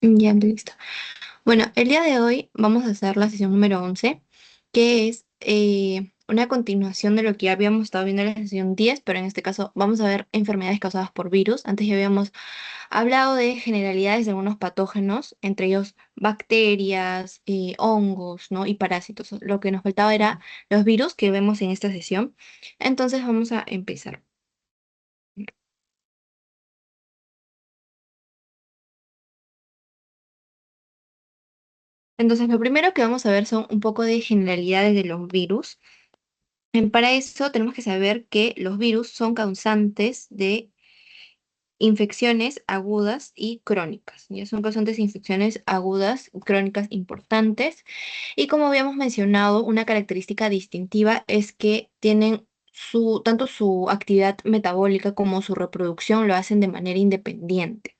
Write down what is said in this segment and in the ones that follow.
Ya, listo. Bueno, el día de hoy vamos a hacer la sesión número 11, que es una continuación de lo que ya habíamos estado viendo en la sesión 10, pero en este caso vamos a ver enfermedades causadas por virus. Antes ya habíamos hablado de generalidades de algunos patógenos, entre ellos bacterias, hongos, ¿no? Y parásitos. Lo que nos faltaba era los virus que vemos en esta sesión. Entonces vamos a empezar. Entonces, lo primero que vamos a ver son un poco de generalidades de los virus. Para eso tenemos que saber que los virus son causantes de infecciones agudas y crónicas. Ya son causantes de infecciones agudas y crónicas importantes. Y como habíamos mencionado, una característica distintiva es que tienen tanto su actividad metabólica como su reproducción lo hacen de manera independiente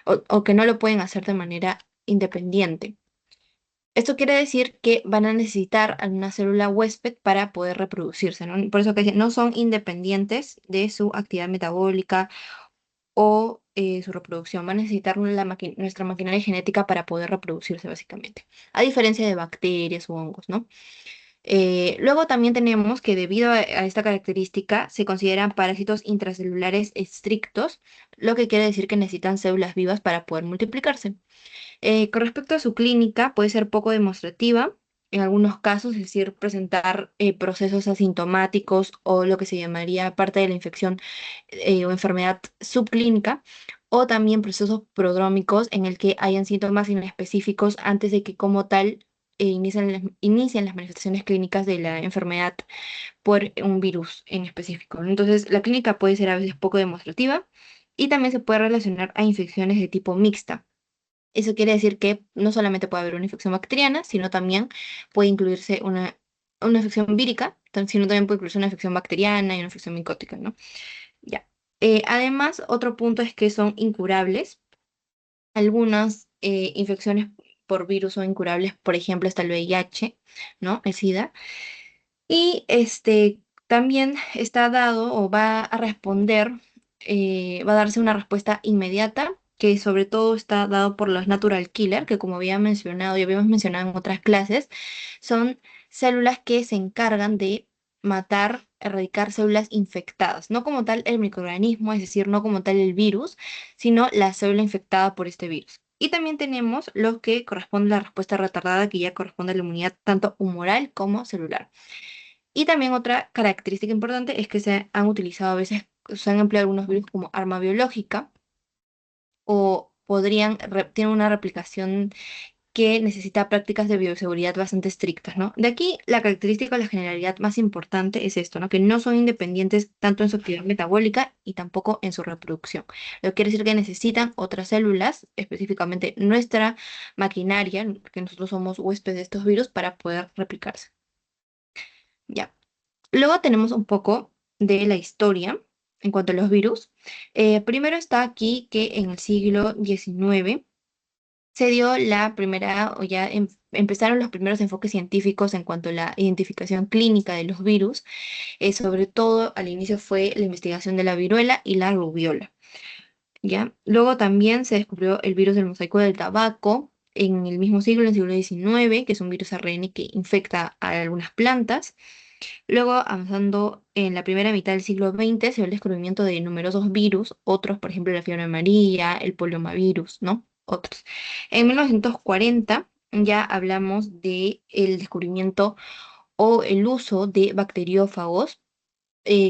o que no lo pueden hacer de manera independiente. Esto quiere decir que van a necesitar alguna célula huésped para poder reproducirse, ¿no? Por eso que no son independientes de su actividad metabólica o su reproducción. Van a necesitar nuestra maquinaria genética para poder reproducirse, básicamente. A diferencia de bacterias u hongos, ¿no? Luego también tenemos que debido a esta característica se consideran parásitos intracelulares estrictos, lo que quiere decir que necesitan células vivas para poder multiplicarse. Con respecto a su clínica, puede ser poco demostrativa en algunos casos, es decir, presentar procesos asintomáticos o lo que se llamaría parte de la infección o enfermedad subclínica, o también procesos prodrómicos en el que hayan síntomas inespecíficos antes de que como tal inician las manifestaciones clínicas de la enfermedad por un virus en específico, ¿no? Entonces, la clínica puede ser a veces poco demostrativa y también se puede relacionar a infecciones de tipo mixta. Eso quiere decir que no solamente puede haber una infección bacteriana, sino también puede incluirse una infección vírica, sino también puede incluirse una infección bacteriana y una infección micótica, ¿no? Ya. Además, otro punto es que son incurables. Algunas infecciones por virus son incurables, por ejemplo, está el VIH, ¿no? El SIDA. Y también está dado o va a responder, va a darse una respuesta inmediata, que sobre todo está dado por los natural killer, que como había mencionado y habíamos mencionado en otras clases, son células que se encargan de matar, erradicar células infectadas, no como tal el microorganismo, es decir, no como tal el virus, sino la célula infectada por este virus. Y también tenemos lo que corresponde a la respuesta retardada, que ya corresponde a la inmunidad tanto humoral como celular. Y también otra característica importante es que se han utilizado a veces, se han empleado algunos virus como arma biológica o tienen una replicación que necesita prácticas de bioseguridad bastante estrictas, ¿no? De aquí la característica o la generalidad más importante es esto, ¿no? Que no son independientes tanto en su actividad metabólica y tampoco en su reproducción. Lo que quiere decir que necesitan otras células, específicamente nuestra maquinaria, que nosotros somos huéspedes de estos virus para poder replicarse. Ya. Luego tenemos un poco de la historia en cuanto a los virus. Primero está aquí que en el siglo XIX se dio la primera, o ya empezaron los primeros enfoques científicos en cuanto a la identificación clínica de los virus. Sobre todo al inicio fue la investigación de la viruela y la rubiola. ¿Ya? Luego también se descubrió el virus del mosaico del tabaco en el mismo siglo, en el siglo XIX, que es un virus ARN que infecta a algunas plantas. Luego, avanzando en la primera mitad del siglo XX, se dio el descubrimiento de numerosos virus, otros, por ejemplo, la fiebre amarilla, el poliomavirus, ¿no? Otros. En 1940 ya hablamos de el descubrimiento o el uso de bacteriófagos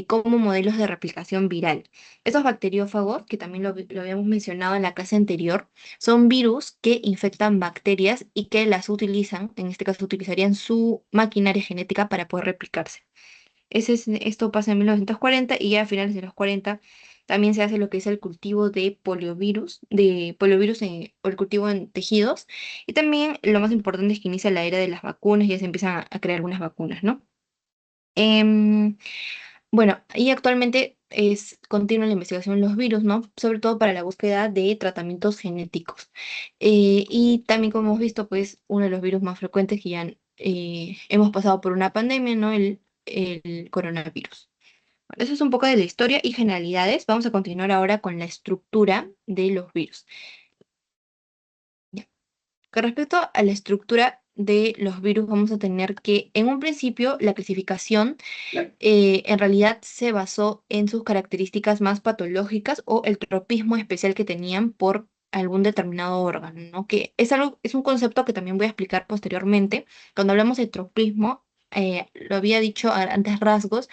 como modelos de replicación viral. Estos bacteriófagos, que también lo habíamos mencionado en la clase anterior, son virus que infectan bacterias y que las utilizan, en este caso utilizarían su maquinaria genética para poder replicarse. Esto pasa en 1940 y ya a finales de los 40 también se hace lo que es el cultivo de poliovirus o el cultivo en tejidos. Y también lo más importante es que inicia la era de las vacunas y ya se empiezan a crear algunas vacunas, ¿no? Em, bueno, y actualmente es continua la investigación en los virus, ¿no? Sobre todo para la búsqueda de tratamientos genéticos. Y también, como hemos visto, pues uno de los virus más frecuentes que ya hemos pasado por una pandemia, ¿no? El coronavirus. Bueno, eso es un poco de la historia y generalidades. Vamos a continuar ahora con la estructura de los virus. Con respecto a la estructura de los virus, vamos a tener que en un principio la clasificación en realidad se basó en sus características más patológicas o el tropismo especial que tenían por algún determinado órgano, ¿no? Que es algo, es un concepto que también voy a explicar posteriormente. Cuando hablamos de tropismo, lo había dicho a grandes rasgos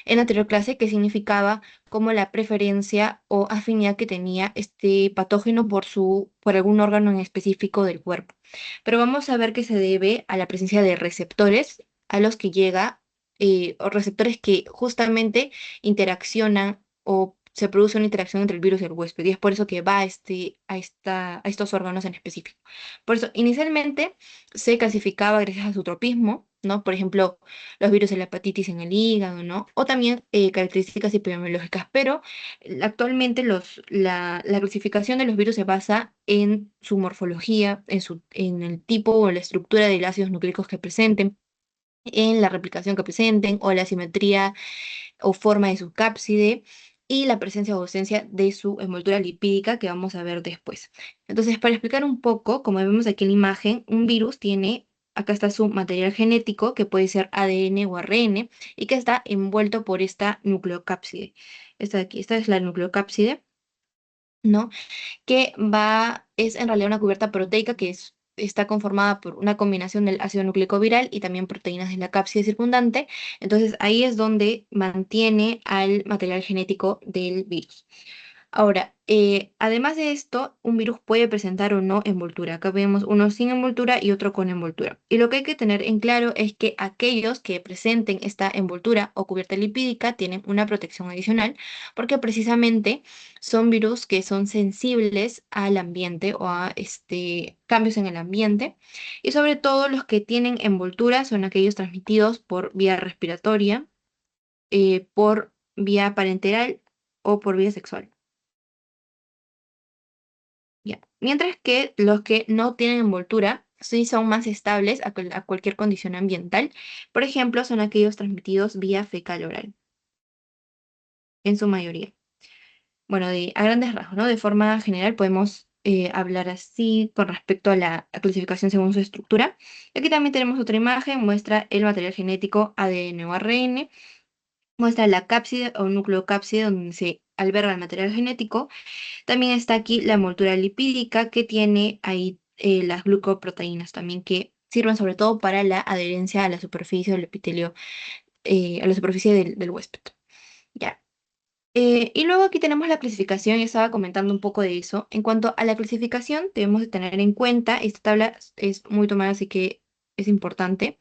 en la anterior clase, que significaba como la preferencia o afinidad que tenía este patógeno por algún órgano en específico del cuerpo. Pero vamos a ver que se debe a la presencia de receptores a los que llega, o receptores que justamente interaccionan o se produce una interacción entre el virus y el huésped, y es por eso que va a estos órganos en específico. Por eso, inicialmente se clasificaba gracias a su tropismo, ¿no? Por ejemplo, los virus de la hepatitis en el hígado, ¿no? O también características epidemiológicas, pero actualmente la clasificación de los virus se basa en su morfología, en el tipo o la estructura de los ácidos nucleicos que presenten, en la replicación que presenten o la simetría o forma de su cápside y la presencia o ausencia de su envoltura lipídica que vamos a ver después. Entonces, para explicar un poco, como vemos aquí en la imagen, un virus tiene, acá está su material genético, que puede ser ADN o ARN, y que está envuelto por esta nucleocápside. Esta de aquí, esta es la nucleocápside, ¿no? Es en realidad una cubierta proteica está conformada por una combinación del ácido nucleico viral y también proteínas de la cápside circundante. Entonces ahí es donde mantiene al material genético del virus. Ahora, además de esto, un virus puede presentar o no envoltura. Acá vemos uno sin envoltura y otro con envoltura. Y lo que hay que tener en claro es que aquellos que presenten esta envoltura o cubierta lipídica tienen una protección adicional porque precisamente son virus que son sensibles al ambiente o a cambios en el ambiente. Y sobre todo los que tienen envoltura son aquellos transmitidos por vía respiratoria, por vía parenteral o por vía sexual. Ya. Mientras que los que no tienen envoltura sí son más estables a cualquier condición ambiental. Por ejemplo, son aquellos transmitidos vía fecal oral, en su mayoría. Bueno, a grandes rasgos, ¿no? De forma general podemos hablar así con respecto a la clasificación según su estructura. Aquí también tenemos otra imagen, muestra el material genético ADN o ARN, muestra la cápside o nucleocápside donde se alberga el material genético. También está aquí la envoltura lipídica que tiene ahí las glucoproteínas también que sirven sobre todo para la adherencia a la superficie del epitelio, a la superficie del huésped. Ya. Y luego aquí tenemos la clasificación, y estaba comentando un poco de eso. En cuanto a la clasificación, debemos de tener en cuenta, esta tabla es muy tomada, así que es importante.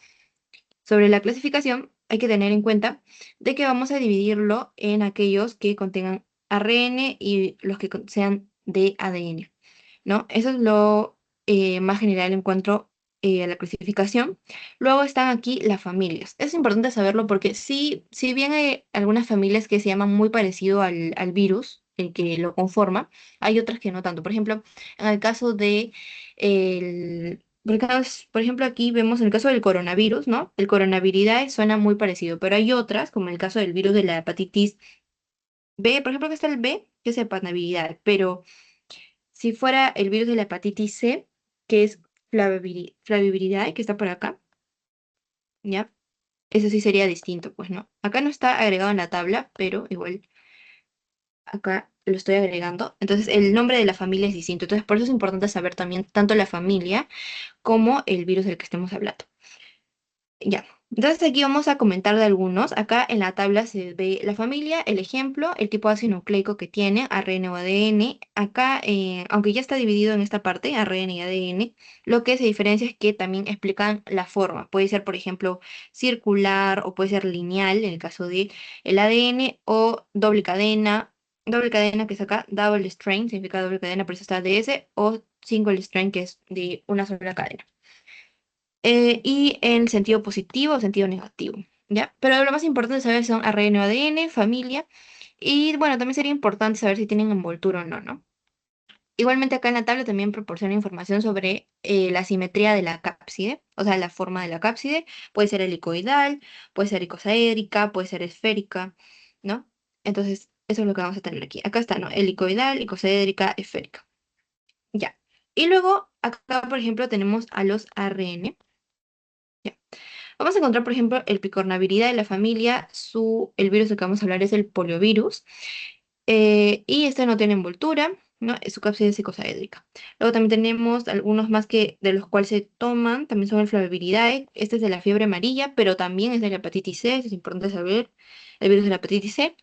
Sobre la clasificación, hay que tener en cuenta de que vamos a dividirlo en aquellos que contengan ARN y los que sean de ADN, ¿no? Eso es lo más general en cuanto a la clasificación. Luego están aquí las familias. Es importante saberlo porque sí, si bien hay algunas familias que se llaman muy parecido al virus, el que lo conforma, hay otras que no tanto. Por ejemplo, en el caso de por ejemplo, aquí vemos el caso del coronavirus, ¿no? El coronaviridae suena muy parecido, pero hay otras, como el caso del virus de la hepatitis B, por ejemplo, que está el B, que es hepataviridae, pero si fuera el virus de la hepatitis C, que es flaviviridae, que está por acá, ¿ya? Eso sí sería distinto, pues, ¿no? Acá no está agregado en la tabla, pero igual acá lo estoy agregando. Entonces, el nombre de la familia es distinto. Entonces, por eso es importante saber también tanto la familia como el virus del que estemos hablando. Ya. Entonces aquí vamos a comentar de algunos. Acá en la tabla se ve la familia, el ejemplo, el tipo de ácido nucleico que tiene, ARN o ADN. Acá, aunque ya está dividido en esta parte, ARN y ADN, lo que se diferencia es que también explican la forma. Puede ser, por ejemplo, circular o puede ser lineal, en el caso de el ADN, o doble cadena. Doble cadena que es acá, double strain, significa doble cadena, por eso está DS, o single strain, que es de una sola cadena y en sentido positivo o sentido negativo, ¿ya? Pero lo más importante saber son ARN o ADN, familia, y bueno, también sería importante saber si tienen envoltura o no, ¿no? Igualmente acá en la tabla también proporciona información sobre la simetría de la cápside, o sea, la forma de la cápside, puede ser helicoidal, puede ser icosaédrica, puede ser esférica, ¿no? Entonces, eso es lo que vamos a tener aquí. Acá está, ¿no? Helicoidal, icosaédrica, esférica. Ya. Y luego, acá, por ejemplo, tenemos a los ARN. Ya. Vamos a encontrar, por ejemplo, el picornaviridae de la familia. El virus del que vamos a hablar es el poliovirus. Y este no tiene envoltura, ¿no? Su cápside es psicosaédrica. Luego también tenemos algunos más que de los cuales se toman, también son el Flaviviridae. Este es de la fiebre amarilla, pero también es de la hepatitis C, eso es importante saber, el virus de la hepatitis C.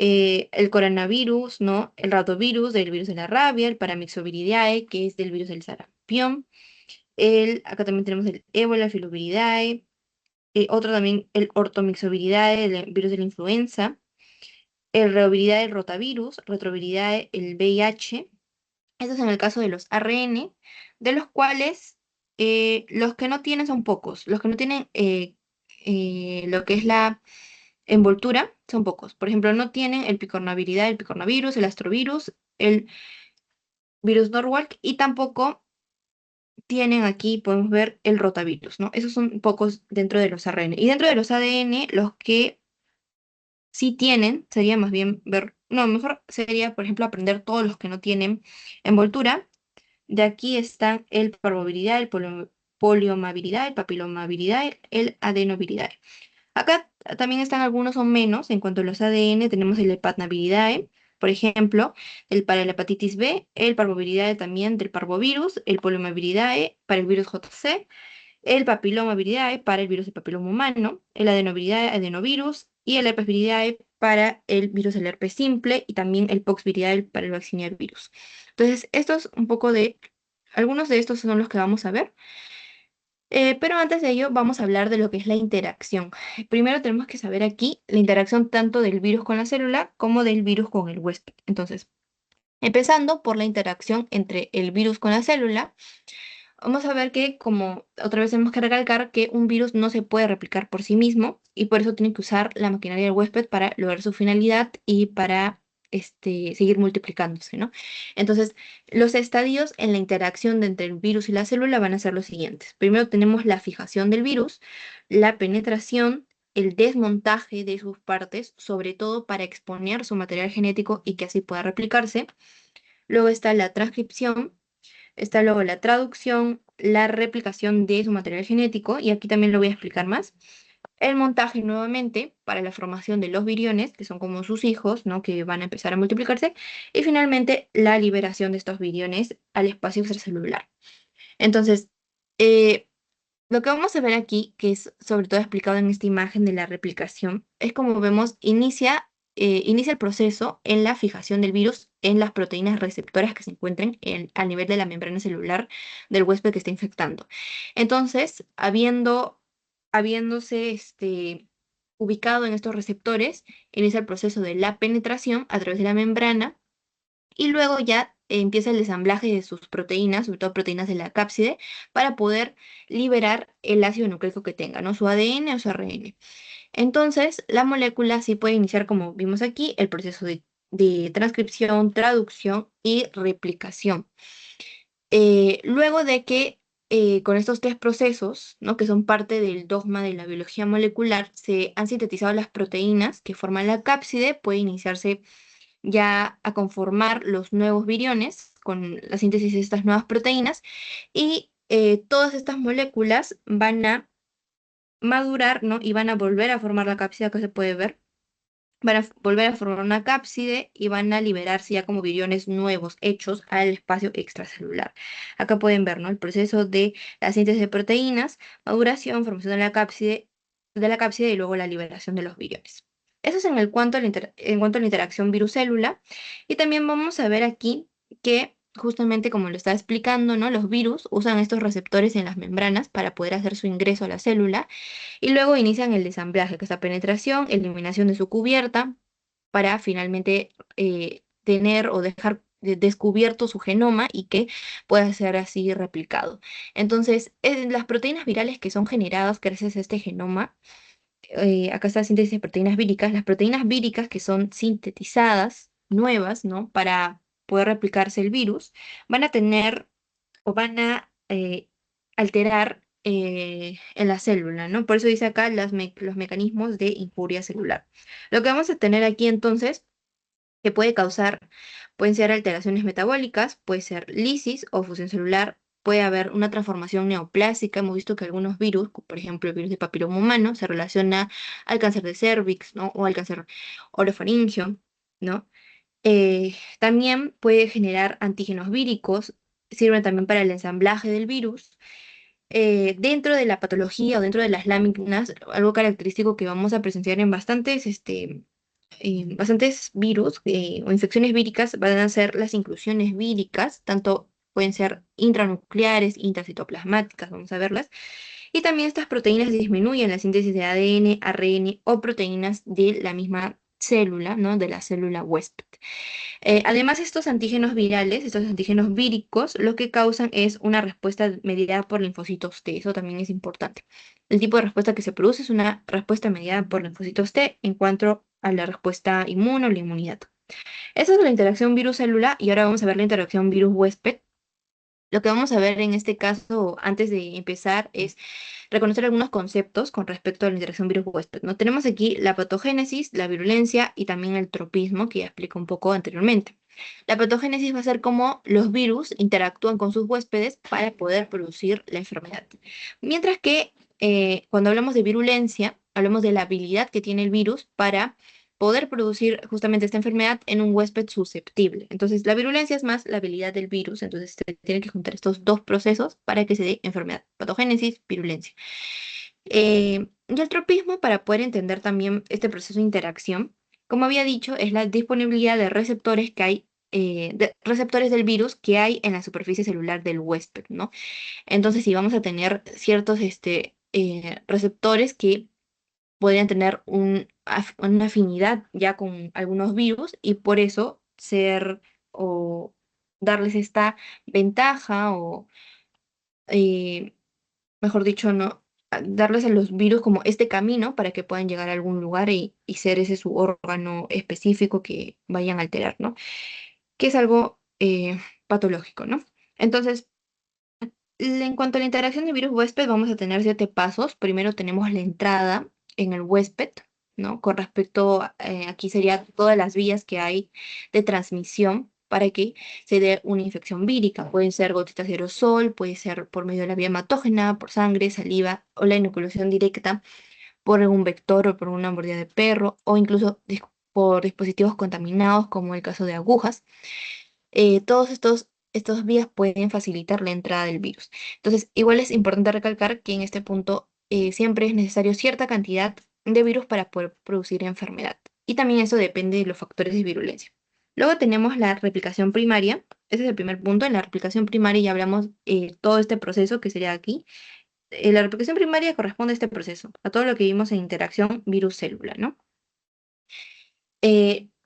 El coronavirus, ¿no? El ratovirus del virus de la rabia, el Paramyxoviridae, que es del virus del sarampión. Acá también tenemos el ébola, filoviridae. Otro también, el ortomyxoviridae, el virus de la influenza. El reoviridae, el rotavirus, retroviridae, el VIH. Esto es en el caso de los ARN, de los cuales los que no tienen son pocos. Los que no tienen lo que es la envoltura son pocos. Por ejemplo, no tienen el picornaviridae, el picornavirus, el astrovirus, el virus Norwalk y tampoco tienen aquí, podemos ver, el rotavirus, ¿no? Esos son pocos dentro de los ARN. Y dentro de los ADN, los que sí tienen, sería más bien ver, no, mejor sería, por ejemplo, aprender todos los que no tienen envoltura. De aquí están el parvoviridae, el poliomaviridae, el papilomaviridae, el adenoviridae. Acá también están algunos o menos. En cuanto a los ADN, tenemos el hepatnaviridae, por ejemplo, el para la hepatitis B, el parvoviridae también del parvovirus, el poliomaviridae para el virus JC, el papiloma viridae para el virus del papiloma humano, el adenoviridae adenovirus y el herpes viridae para el virus del herpes simple y también el pox viridae para el vaccinia virus. Entonces, estos un poco de, algunos de estos son los que vamos a ver. Pero antes de ello vamos a hablar de lo que es la interacción. Primero tenemos que saber aquí la interacción tanto del virus con la célula como del virus con el huésped. Entonces, empezando por la interacción entre el virus con la célula, vamos a ver que, como otra vez tenemos que recalcar, que un virus no se puede replicar por sí mismo y por eso tiene que usar la maquinaria del huésped para lograr su finalidad y para seguir multiplicándose, ¿no? Entonces, los estadios en la interacción entre el virus y la célula van a ser los siguientes. Primero tenemos la fijación del virus, la penetración, el desmontaje de sus partes, sobre todo para exponer su material genético y que así pueda replicarse. Luego está la transcripción. Está luego la traducción, la replicación de su material genético, y aquí también lo voy a explicar más. El montaje nuevamente para la formación de los viriones, que son como sus hijos, ¿no? Que van a empezar a multiplicarse. Y finalmente la liberación de estos viriones al espacio extracelular. Entonces, eh, lo que vamos a ver aquí, que es sobre todo explicado en esta imagen de la replicación, es como vemos, inicia el proceso en la fijación del virus en las proteínas receptoras que se encuentren a nivel de la membrana celular del huésped que está infectando. Entonces, habiéndose ubicado en estos receptores, inicia el proceso de la penetración a través de la membrana y luego ya empieza el ensamblaje de sus proteínas, sobre todo proteínas de la cápside, para poder liberar el ácido nucleico que tenga, ¿no? Su ADN o su ARN. Entonces, la molécula sí puede iniciar, como vimos aquí, el proceso de transcripción, traducción y replicación. Luego de que con estos tres procesos, ¿no? Que son parte del dogma de la biología molecular, se han sintetizado las proteínas que forman la cápside, puede iniciarse ya a conformar los nuevos viriones con la síntesis de estas nuevas proteínas y todas estas moléculas van a madurar, ¿no? Y van a volver a formar la cápside que se puede ver. Van a volver a formar una cápside y van a liberarse ya como viriones nuevos hechos al espacio extracelular. Acá pueden ver, ¿no? El proceso de la síntesis de proteínas, maduración, formación de la cápside y luego la liberación de los viriones. Eso es en cuanto a la interacción virus-célula. Y también vamos a ver aquí que, justamente como lo estaba explicando, ¿no? Los virus usan estos receptores en las membranas para poder hacer su ingreso a la célula y luego inician el desamblaje, que es la penetración, eliminación de su cubierta, para finalmente tener o dejar descubierto su genoma y que pueda ser así replicado. Entonces, las proteínas virales que son generadas gracias a este genoma, acá está la síntesis de proteínas víricas, las proteínas víricas que son sintetizadas, nuevas, ¿no? Para poder replicarse el virus, van a tener o van a alterar en la célula, ¿no? Por eso dice acá los mecanismos de injuria celular. Lo que vamos a tener aquí entonces, que puede causar, pueden ser alteraciones metabólicas, puede ser lisis o fusión celular, puede haber una transformación neoplástica. Hemos visto que algunos virus, por ejemplo el virus de papiloma humano, se relaciona al cáncer de cervix, ¿no? O al cáncer orofaringio, ¿no? También puede generar antígenos víricos, sirven también para el ensamblaje del virus. Dentro de la patología o dentro de las láminas, algo característico que vamos a presenciar en bastantes virus o infecciones víricas van a ser las inclusiones víricas, tanto pueden ser intranucleares, intracitoplasmáticas, vamos a verlas, y también estas proteínas disminuyen la síntesis de ADN, ARN o proteínas de la misma célula, ¿no? De la célula huésped. Además, estos antígenos virales, estos antígenos víricos, lo que causan es una respuesta mediada por linfocitos T. Eso también es importante. El tipo de respuesta que se produce es una respuesta mediada por linfocitos T en cuanto a la respuesta inmune o la inmunidad. Esa es la interacción virus-célula y ahora vamos a ver la interacción virus-huésped. Lo que vamos a ver en este caso, antes de empezar, es reconocer algunos conceptos con respecto a la interacción virus-huésped, ¿no? Tenemos aquí la patogénesis, la virulencia y también el tropismo, que ya explico un poco anteriormente. La patogénesis va a ser cómo los virus interactúan con sus huéspedes para poder producir la enfermedad. Mientras que cuando hablamos de virulencia, hablamos de la habilidad que tiene el virus para poder producir justamente esta enfermedad en un huésped susceptible. Entonces, la virulencia es más la habilidad del virus, entonces se tienen que juntar estos dos procesos para que se dé enfermedad, patogénesis, virulencia. Y el tropismo, para poder entender también este proceso de interacción, como había dicho, es la disponibilidad de receptores que hay, de receptores del virus que hay en la superficie celular del huésped, ¿no? Entonces, si vamos a tener ciertos receptores que podrían tener una afinidad ya con algunos virus y por eso ser o darles esta ventaja o, eh, mejor dicho, no, darles a los virus como este camino para que puedan llegar a algún lugar y ser ese su órgano específico que vayan a alterar, ¿no? Que es algo patológico, ¿no? Entonces, en cuanto a la interacción de virus huésped, vamos a tener 7 pasos. Primero tenemos la entrada en el huésped, ¿no? Con respecto, aquí sería todas las vías que hay de transmisión para que se dé una infección vírica. Pueden ser gotitas de aerosol, puede ser por medio de la vía hematógena, por sangre, saliva o la inoculación directa por algún vector o por una mordida de perro o incluso por dispositivos contaminados como el caso de agujas. Todos estos vías pueden facilitar la entrada del virus. Entonces, igual es importante recalcar que en este punto siempre es necesario cierta cantidad de virus para poder producir enfermedad. Y también eso depende de los factores de virulencia. Luego tenemos la replicación primaria. Ese es el primer punto. En la replicación primaria ya hablamos todo este proceso que sería aquí. La replicación primaria corresponde a este proceso, a todo lo que vimos en interacción virus-célula, ¿no?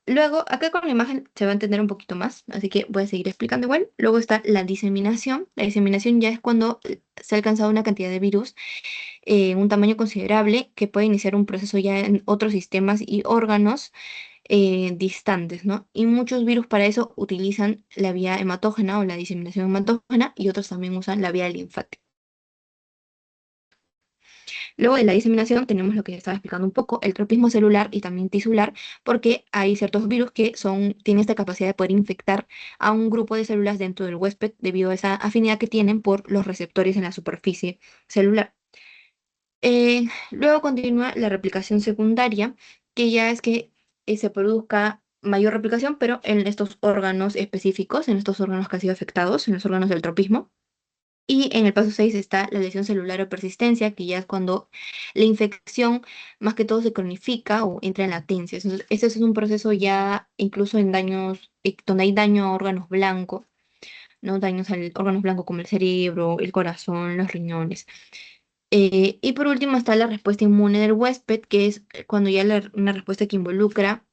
Luego, acá con la imagen se va a entender un poquito más, así que voy a seguir explicando igual. Luego está la diseminación. La diseminación ya es cuando se ha alcanzado una cantidad de virus en un tamaño considerable que puede iniciar un proceso ya en otros sistemas y órganos distantes, ¿no? Y muchos virus para eso utilizan la vía hematógena o la diseminación hematógena y otros también usan la vía linfática. Luego de la diseminación tenemos lo que ya estaba explicando un poco, el tropismo celular y también tisular, porque hay ciertos virus que tienen esta capacidad de poder infectar a un grupo de células dentro del huésped debido a esa afinidad que tienen por los receptores en la superficie celular. Luego continúa la replicación secundaria, que ya es que se produzca mayor replicación, pero en estos órganos específicos, en estos órganos que han sido afectados, en los órganos del tropismo. Y en el paso 6 está la lesión celular o persistencia, que ya es cuando la infección más que todo se cronifica o entra en latencia. Entonces, este es un proceso ya incluso en daños, donde hay daño a órganos blancos, ¿no? Daños a órganos blancos como el cerebro, el corazón, los riñones. Y por último está la respuesta inmune del huésped, que es cuando ya una respuesta que involucra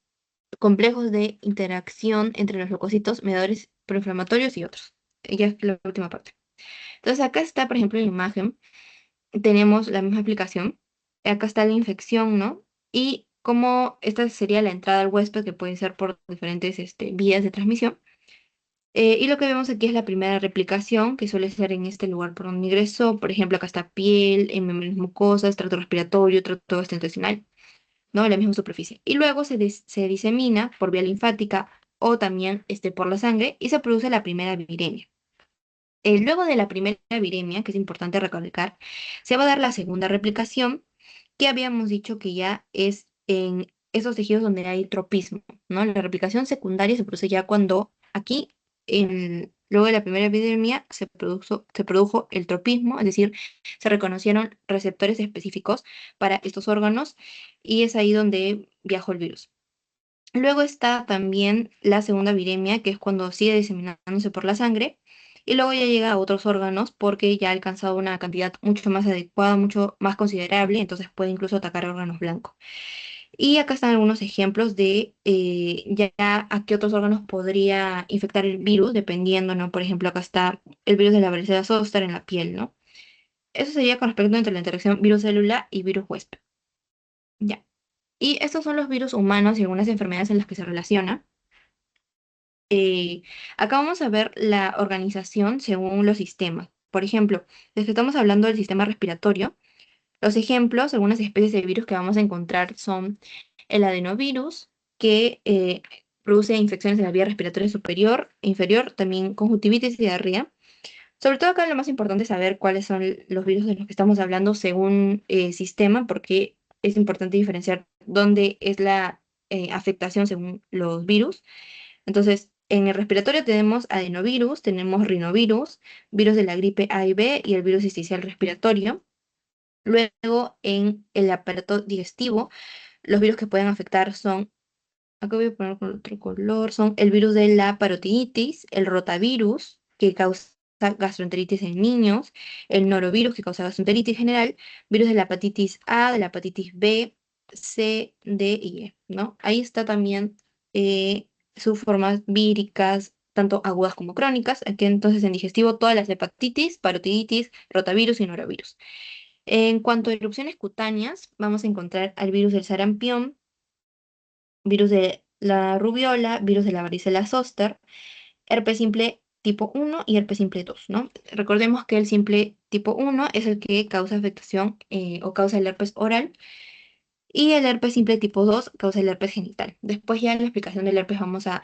complejos de interacción entre los leucocitos, mediadores proinflamatorios y otros. Ya es la última parte. Entonces acá está, por ejemplo, en la imagen, tenemos la misma aplicación. Acá está la infección, ¿no? Y cómo esta sería la entrada al huésped, que puede ser por diferentes vías de transmisión. Y lo que vemos aquí es la primera replicación, que suele ser en este lugar por donde ingresó. Por ejemplo, acá está piel, en membranas mucosas, tracto respiratorio, tracto gastrointestinal, ¿no? En la misma superficie. Y luego se disemina por vía linfática o también por la sangre y se produce la primera viremia. Luego de la primera viremia, que es importante recalcar, se va a dar la segunda replicación, que habíamos dicho que ya es en esos tejidos donde hay tropismo, ¿no? La replicación secundaria se produce ya cuando aquí, luego de la primera viremia, se produjo el tropismo, es decir, se reconocieron receptores específicos para estos órganos y es ahí donde viajó el virus. Luego está también la segunda viremia, que es cuando sigue diseminándose por la sangre, y luego ya llega a otros órganos porque ya ha alcanzado una cantidad mucho más adecuada, mucho más considerable, entonces puede incluso atacar órganos blancos. Y acá están algunos ejemplos de ya a qué otros órganos podría infectar el virus, dependiendo, ¿no? Por ejemplo, acá está el virus de la varicela zoster en la piel, ¿no? Eso sería con respecto entre la interacción virus-célula y virus huésped. Ya. Y estos son los virus humanos y algunas enfermedades en las que se relaciona. Eh, Acá vamos a ver la organización según los sistemas. Por ejemplo, desde que estamos hablando del sistema respiratorio, los ejemplos, algunas especies de virus que vamos a encontrar son el adenovirus, que produce infecciones de la vía respiratoria superior e inferior, también conjuntivitis y diarrea. Sobre todo acá lo más importante es saber cuáles son los virus de los que estamos hablando según sistema, porque es importante diferenciar dónde es la afectación según los virus. Entonces, en el respiratorio tenemos adenovirus, tenemos rinovirus, virus de la gripe A y B y el virus sincicial respiratorio. Luego, en el aparato digestivo, los virus que pueden afectar son, acá voy a poner con otro color, son el virus de la parotiditis, el rotavirus, que causa gastroenteritis en niños, el norovirus, que causa gastroenteritis general, virus de la hepatitis A, de la hepatitis B, C, D y E, ¿no? Ahí está también eh, sus formas víricas, tanto agudas como crónicas. Aquí entonces en digestivo todas las hepatitis, parotiditis, rotavirus y norovirus. En cuanto a erupciones cutáneas, vamos a encontrar al virus del sarampión, virus de la rubiola, virus de la varicela zoster, herpes simple tipo 1 y herpes simple 2, ¿no? Recordemos que el simple tipo 1 es el que causa afectación o causa el herpes oral y el herpes simple tipo 2 causa el herpes genital. Después ya en la explicación del herpes voy a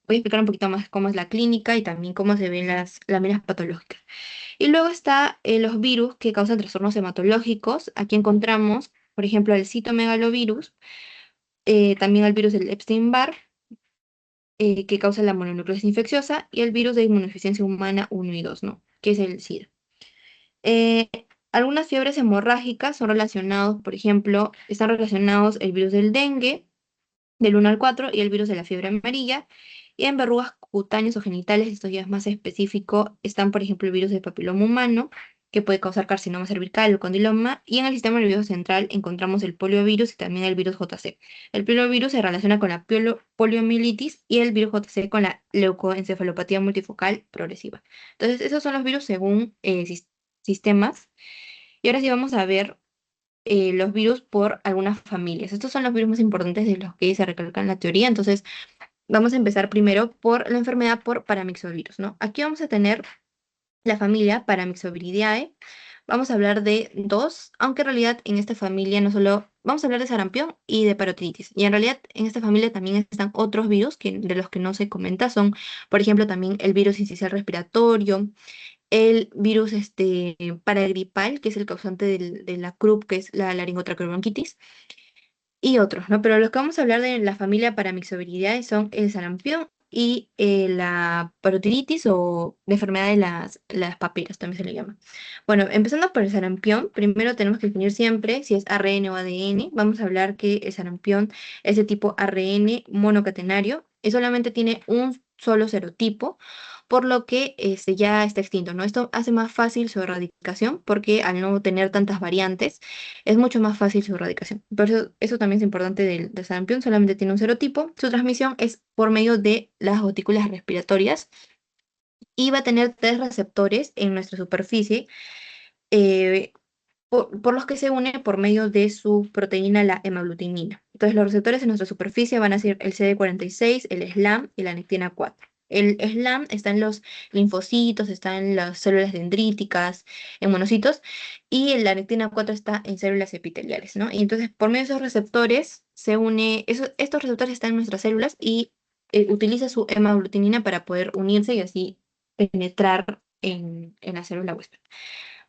explicar un poquito más cómo es la clínica y también cómo se ven las láminas patológicas. Y luego está los virus que causan trastornos hematológicos. Aquí encontramos, por ejemplo, el citomegalovirus, también el virus del Epstein-Barr, que causa la mononucleosis infecciosa, y el virus de inmunodeficiencia humana 1 y 2, ¿no? Que es el SIDA. Eh, Algunas fiebres hemorrágicas son relacionados, por ejemplo, están relacionados el virus del dengue, del 1 al 4 y el virus de la fiebre amarilla. Y en verrugas cutáneas o genitales, esto ya es más específico, están, por ejemplo, el virus del papiloma humano, que puede causar carcinoma cervical o condiloma. Y en el sistema nervioso central encontramos el poliovirus y también el virus JC. El poliovirus se relaciona con la poliomielitis y el virus JC con la leucoencefalopatía multifocal progresiva. Entonces, esos son los virus según sistemas. Y ahora sí vamos a ver los virus por algunas familias. Estos son los virus más importantes de los que se recalca en la teoría. Entonces, vamos a empezar primero por la enfermedad por paramyxovirus, ¿no? Aquí vamos a tener la familia Paramyxoviridae. Vamos a hablar de dos, aunque en realidad en esta familia no solo vamos a hablar de sarampión y de parotiditis. Y en realidad en esta familia también están otros virus de los que no se comenta. Son, por ejemplo, también el virus incisional respiratorio, el virus paragripal, que es el causante de la CRUP, que es la laringotraqueobronquitis, y otros, ¿no? Pero los que vamos a hablar de la familia Paramyxoviridae son el sarampión y la parotiditis o la enfermedad de las papilas, también se le llama. Bueno, empezando por el sarampión, primero tenemos que definir siempre si es ARN o ADN. Vamos a hablar que el sarampión es de tipo ARN monocatenario y solamente tiene un solo serotipo, por lo que ya está extinto, ¿no? Esto hace más fácil su erradicación porque al no tener tantas variantes, es mucho más fácil su erradicación. Por eso también es importante del sarampión, solamente tiene un serotipo. Su transmisión es por medio de las gotículas respiratorias y va a tener tres receptores en nuestra superficie, eh, por los que se une por medio de su proteína, la hemaglutinina. Entonces, los receptores en nuestra superficie van a ser el CD46, el SLAM y la nectina 4. El SLAM está en los linfocitos, está en las células dendríticas, en monocitos, y la nectina 4 está en células epiteliales, ¿no? Y entonces, por medio de esos receptores, estos receptores están en nuestras células y utiliza su hemaglutinina para poder unirse y así penetrar en la célula huésped.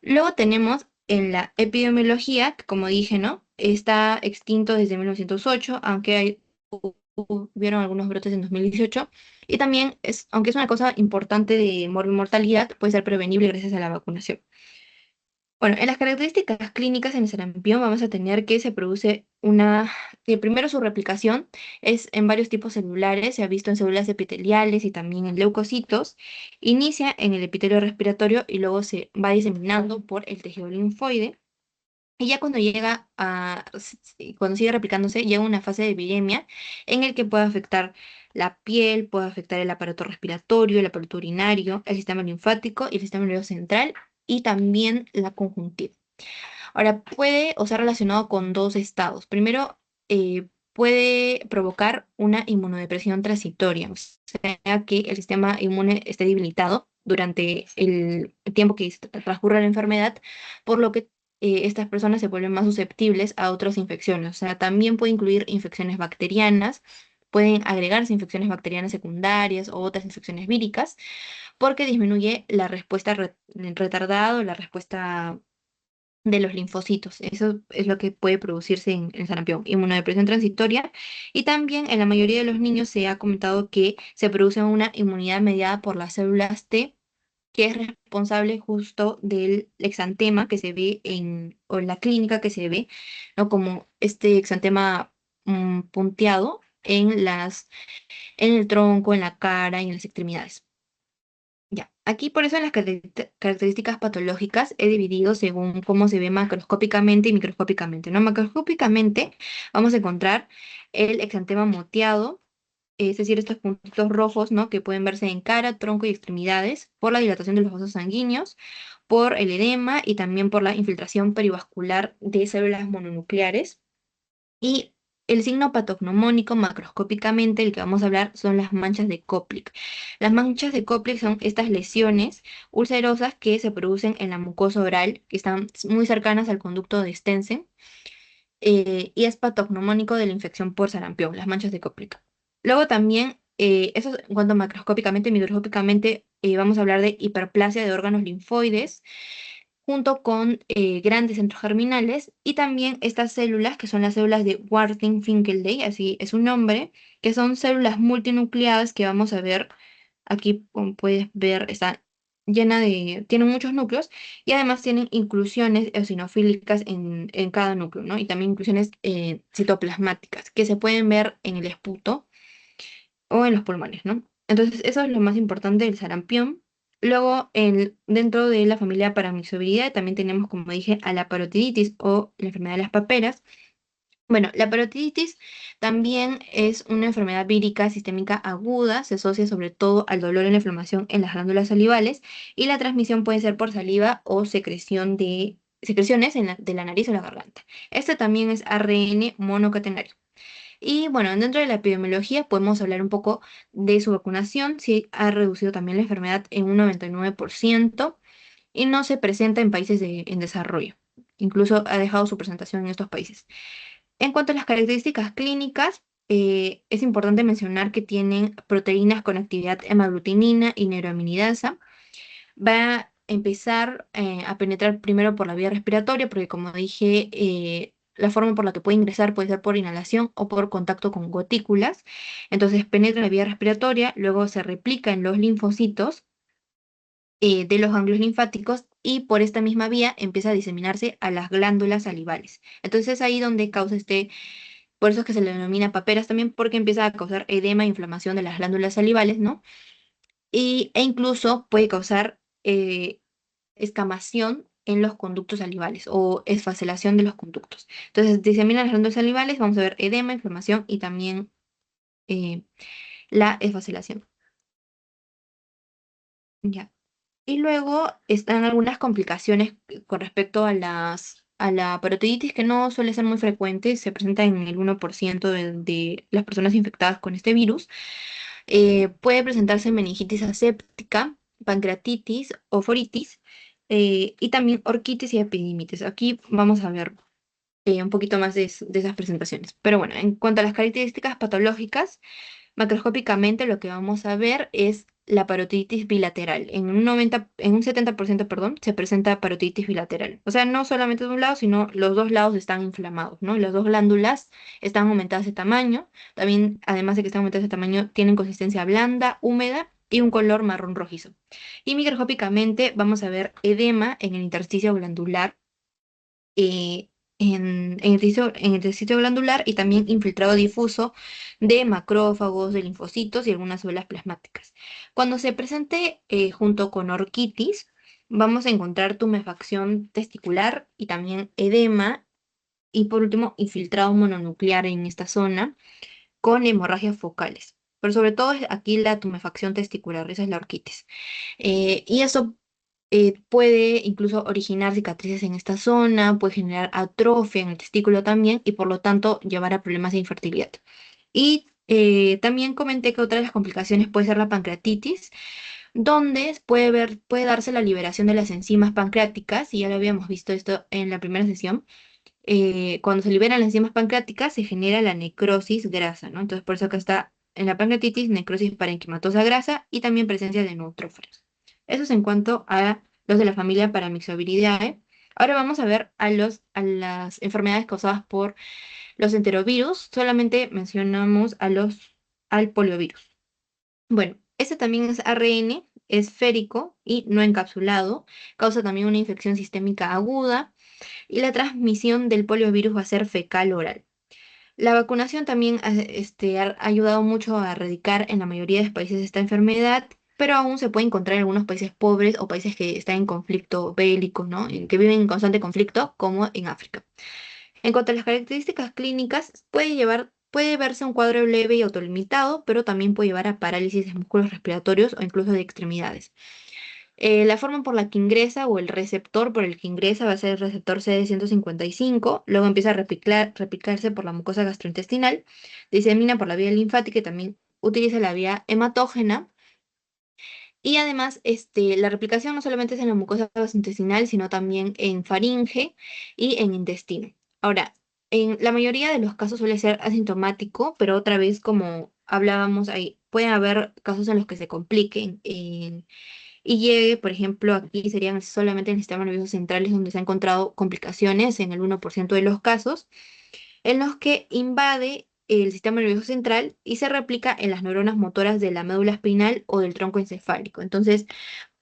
Luego tenemos en la epidemiología, que como dije, ¿no? Está extinto desde 1908, aunque hubieron algunos brotes en 2018. Y también, aunque es una cosa importante de mortalidad, puede ser prevenible gracias a la vacunación. Bueno, en las características clínicas en el sarampión vamos a tener que se produce primero su replicación es en varios tipos celulares, se ha visto en células epiteliales y también en leucocitos, inicia en el epitelio respiratorio y luego se va diseminando por el tejido linfoide. Y ya cuando sigue replicándose, llega una fase de viremia en el que puede afectar la piel, puede afectar el aparato respiratorio, el aparato urinario, el sistema linfático y el sistema nervioso central y también la conjuntiva. Ahora, puede o sea relacionado con dos estados. Primero, puede provocar una inmunodepresión transitoria, o sea que el sistema inmune esté debilitado durante el tiempo que transcurre la enfermedad, por lo que estas personas se vuelven más susceptibles a otras infecciones. O sea, también puede incluir infecciones bacterianas, pueden agregarse infecciones bacterianas secundarias o otras infecciones víricas, porque disminuye la respuesta retardada o la respuesta de los linfocitos. Eso es lo que puede producirse en el sarampión, inmunodepresión transitoria. Y también en la mayoría de los niños se ha comentado que se produce una inmunidad mediada por las células T, que es responsable justo del exantema que se ve o en la clínica que se ve, ¿no? Como este exantema punteado en el tronco, en la cara y en las extremidades. Ya, aquí por eso en las características patológicas he dividido según cómo se ve macroscópicamente y microscópicamente, ¿no? Macroscópicamente vamos a encontrar el exantema moteado, es decir, estos puntitos rojos, ¿no? Que pueden verse en cara, tronco y extremidades por la dilatación de los vasos sanguíneos, por el edema y también por la infiltración perivascular de células mononucleares. Y el signo patognomónico macroscópicamente, el que vamos a hablar, son las manchas de Koplik. Las manchas de Koplik son estas lesiones ulcerosas que se producen en la mucosa oral, que están muy cercanas al conducto de Stensen, y es patognomónico de la infección por sarampión, las manchas de Koplik. Luego también, eso en cuanto a macroscópicamente, microscópicamente, vamos a hablar de hiperplasia de órganos linfoides, junto con grandes centros germinales y también estas células que son las células de Warthin-Finkelday, así es su nombre, que son células multinucleadas que vamos a ver aquí, como puedes ver, está tienen muchos núcleos y además tienen inclusiones eosinofílicas en cada núcleo, ¿no? Y también inclusiones citoplasmáticas que se pueden ver en el esputo o en los pulmones, ¿no? Entonces, eso es lo más importante del sarampión. Luego, dentro de la familia Paramyxoviridae también tenemos, como dije, a la parotiditis o la enfermedad de las paperas. Bueno, la parotiditis también es una enfermedad vírica sistémica aguda, se asocia sobre todo al dolor y la inflamación en las glándulas salivales y la transmisión puede ser por saliva o secreciones de la nariz o la garganta. Este también es ARN monocatenario. Y bueno, dentro de la epidemiología podemos hablar un poco de su vacunación. Sí, ha reducido también la enfermedad en un 99% y no se presenta en países en desarrollo. Incluso ha dejado su presentación en estos países. En cuanto a las características clínicas, es importante mencionar que tienen proteínas con actividad hemaglutinina y neuroaminidasa. Va a empezar a penetrar primero por la vía respiratoria, porque como dije, la forma por la que puede ingresar puede ser por inhalación o por contacto con gotículas. Entonces penetra en la vía respiratoria, luego se replica en los linfocitos de los ganglios linfáticos y por esta misma vía empieza a diseminarse a las glándulas salivales. Entonces es ahí donde causa por eso es que se le denomina paperas también, porque empieza a causar edema e inflamación de las glándulas salivales, ¿no? E incluso puede causar escamación en los conductos salivales o esfacelación de los conductos. Entonces, diseminan las glándulas salivales, vamos a ver edema, inflamación y también eh, la esfacelación. Ya. Y luego están algunas complicaciones con respecto a la parotiditis que no suele ser muy frecuente, se presenta en el 1% de las personas infectadas con este virus. Puede presentarse meningitis aséptica, pancreatitis, oforitis y también orquitis y epidimitis. Aquí vamos a ver un poquito más de esas presentaciones. Pero bueno, en cuanto a las características patológicas, Macroscópicamente lo que vamos a ver es la parotiditis bilateral. En un 70%, perdón, se presenta parotiditis bilateral. O sea, no solamente de un lado, sino los dos lados están inflamados, ¿no? Las dos glándulas están aumentadas de tamaño. También, además de que están aumentadas de tamaño, tienen consistencia blanda, húmeda y un color marrón rojizo. Y microscópicamente vamos a ver edema en el intersticio glandular, eh, en el intersticio glandular y también infiltrado difuso de macrófagos, de linfocitos y algunas células plasmáticas. Cuando se presente junto con orquitis, vamos a encontrar tumefacción testicular y también edema y por último infiltrado mononuclear en esta zona con hemorragias focales. Pero sobre todo es aquí la tumefacción testicular, esa es la orquitis. Y eso puede incluso originar cicatrices en esta zona, puede generar atrofia en el testículo también y por lo tanto llevar a problemas de infertilidad. Y también comenté que otra de las complicaciones puede ser la pancreatitis, donde puede darse la liberación de las enzimas pancreáticas, y ya lo habíamos visto esto en la primera sesión. Cuando se liberan las enzimas pancreáticas se genera la necrosis grasa, ¿no? Entonces por eso acá está en la pancreatitis, necrosis parenquimatosa grasa y también presencia de neutrófilos. Eso es en cuanto a los de la familia Paramyxoviridae. Ahora vamos a ver a las enfermedades causadas por los enterovirus. Solamente mencionamos al poliovirus. Bueno, este también es ARN esférico y no encapsulado. Causa también una infección sistémica aguda y la transmisión del poliovirus va a ser fecal oral. La vacunación también ha ayudado mucho a erradicar en la mayoría de países esta enfermedad, pero aún se puede encontrar en algunos países pobres o países que están en conflicto bélico, ¿no? Que viven en constante conflicto, como en África. En cuanto a las características clínicas, puede verse un cuadro leve y autolimitado, pero también puede llevar a parálisis de músculos respiratorios o incluso de extremidades. La forma por la que ingresa o el receptor por el que ingresa va a ser el receptor CD155, luego empieza a replicarse por la mucosa gastrointestinal, disemina por la vía linfática y también utiliza la vía hematógena. Y además, la replicación no solamente es en la mucosa gastrointestinal, sino también en faringe y en intestino. Ahora, en la mayoría de los casos suele ser asintomático, pero otra vez, como hablábamos ahí, pueden haber casos en los que se compliquen y llegue, por ejemplo, aquí serían solamente en el sistema nervioso central, es donde se han encontrado complicaciones en el 1% de los casos, en los que invade el sistema nervioso central y se replica en las neuronas motoras de la médula espinal o del tronco encefálico. Entonces,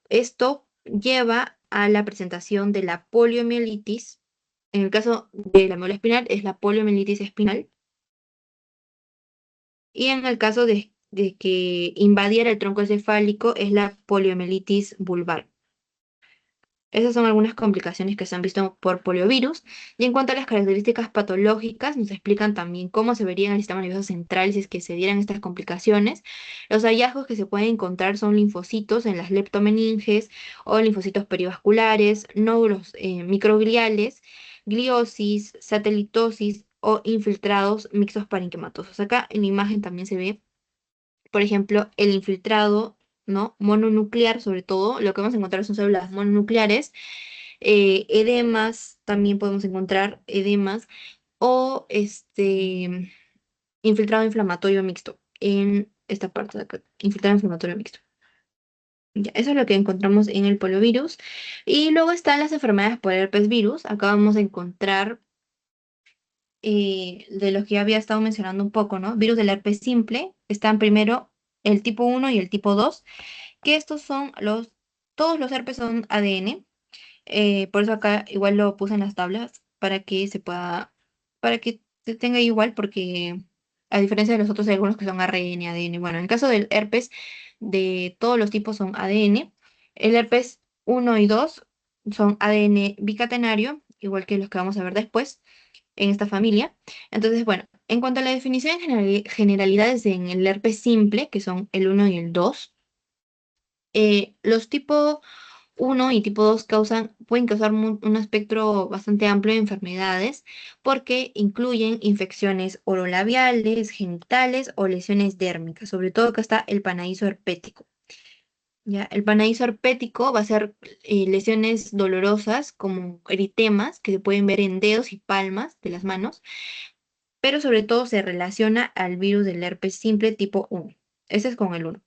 esto lleva a la presentación de la poliomielitis. En el caso de la médula espinal es la poliomielitis espinal y en el caso de que invadiera el tronco encefálico es la poliomielitis vulvar. Esas son algunas complicaciones que se han visto por poliovirus. Y en cuanto a las características patológicas, nos explican también cómo se vería en el sistema nervioso central si es que se dieran estas complicaciones. Los hallazgos que se pueden encontrar son linfocitos en las leptomeninges o linfocitos perivasculares, nódulos microgliales, gliosis, satelitosis o infiltrados mixtos parenquimatosos. Acá en la imagen también se ve, por ejemplo, el infiltrado, ¿no? Mononuclear, sobre todo, lo que vamos a encontrar son células mononucleares, edemas, también podemos encontrar edemas, o infiltrado inflamatorio mixto, en esta parte de acá, infiltrado inflamatorio mixto. Ya, eso es lo que encontramos en el poliovirus. Y luego están las enfermedades por herpes virus. Acá vamos a encontrar de los que ya había estado mencionando un poco, ¿no? Virus del herpes simple, están primero el tipo 1 y el tipo 2, que estos son todos los herpes son ADN, por eso acá igual lo puse en las tablas para que se tenga igual, porque a diferencia de los otros hay algunos que son ARN, ADN. Bueno, en el caso del herpes, de todos los tipos son ADN. El herpes 1 y 2 son ADN bicatenario, igual que los que vamos a ver después en esta familia. Entonces, bueno, en cuanto a la definición de generalidades en el herpes simple, que son el 1 y el 2, los tipo 1 y tipo 2 pueden causar un espectro bastante amplio de enfermedades porque incluyen infecciones orolabiales, genitales o lesiones dérmicas. Sobre todo acá está el panaizo herpético. ¿Ya? El panaizo herpético va a ser lesiones dolorosas como eritemas que se pueden ver en dedos y palmas de las manos, pero sobre todo se relaciona al virus del herpes simple tipo 1. Ese es con el 1.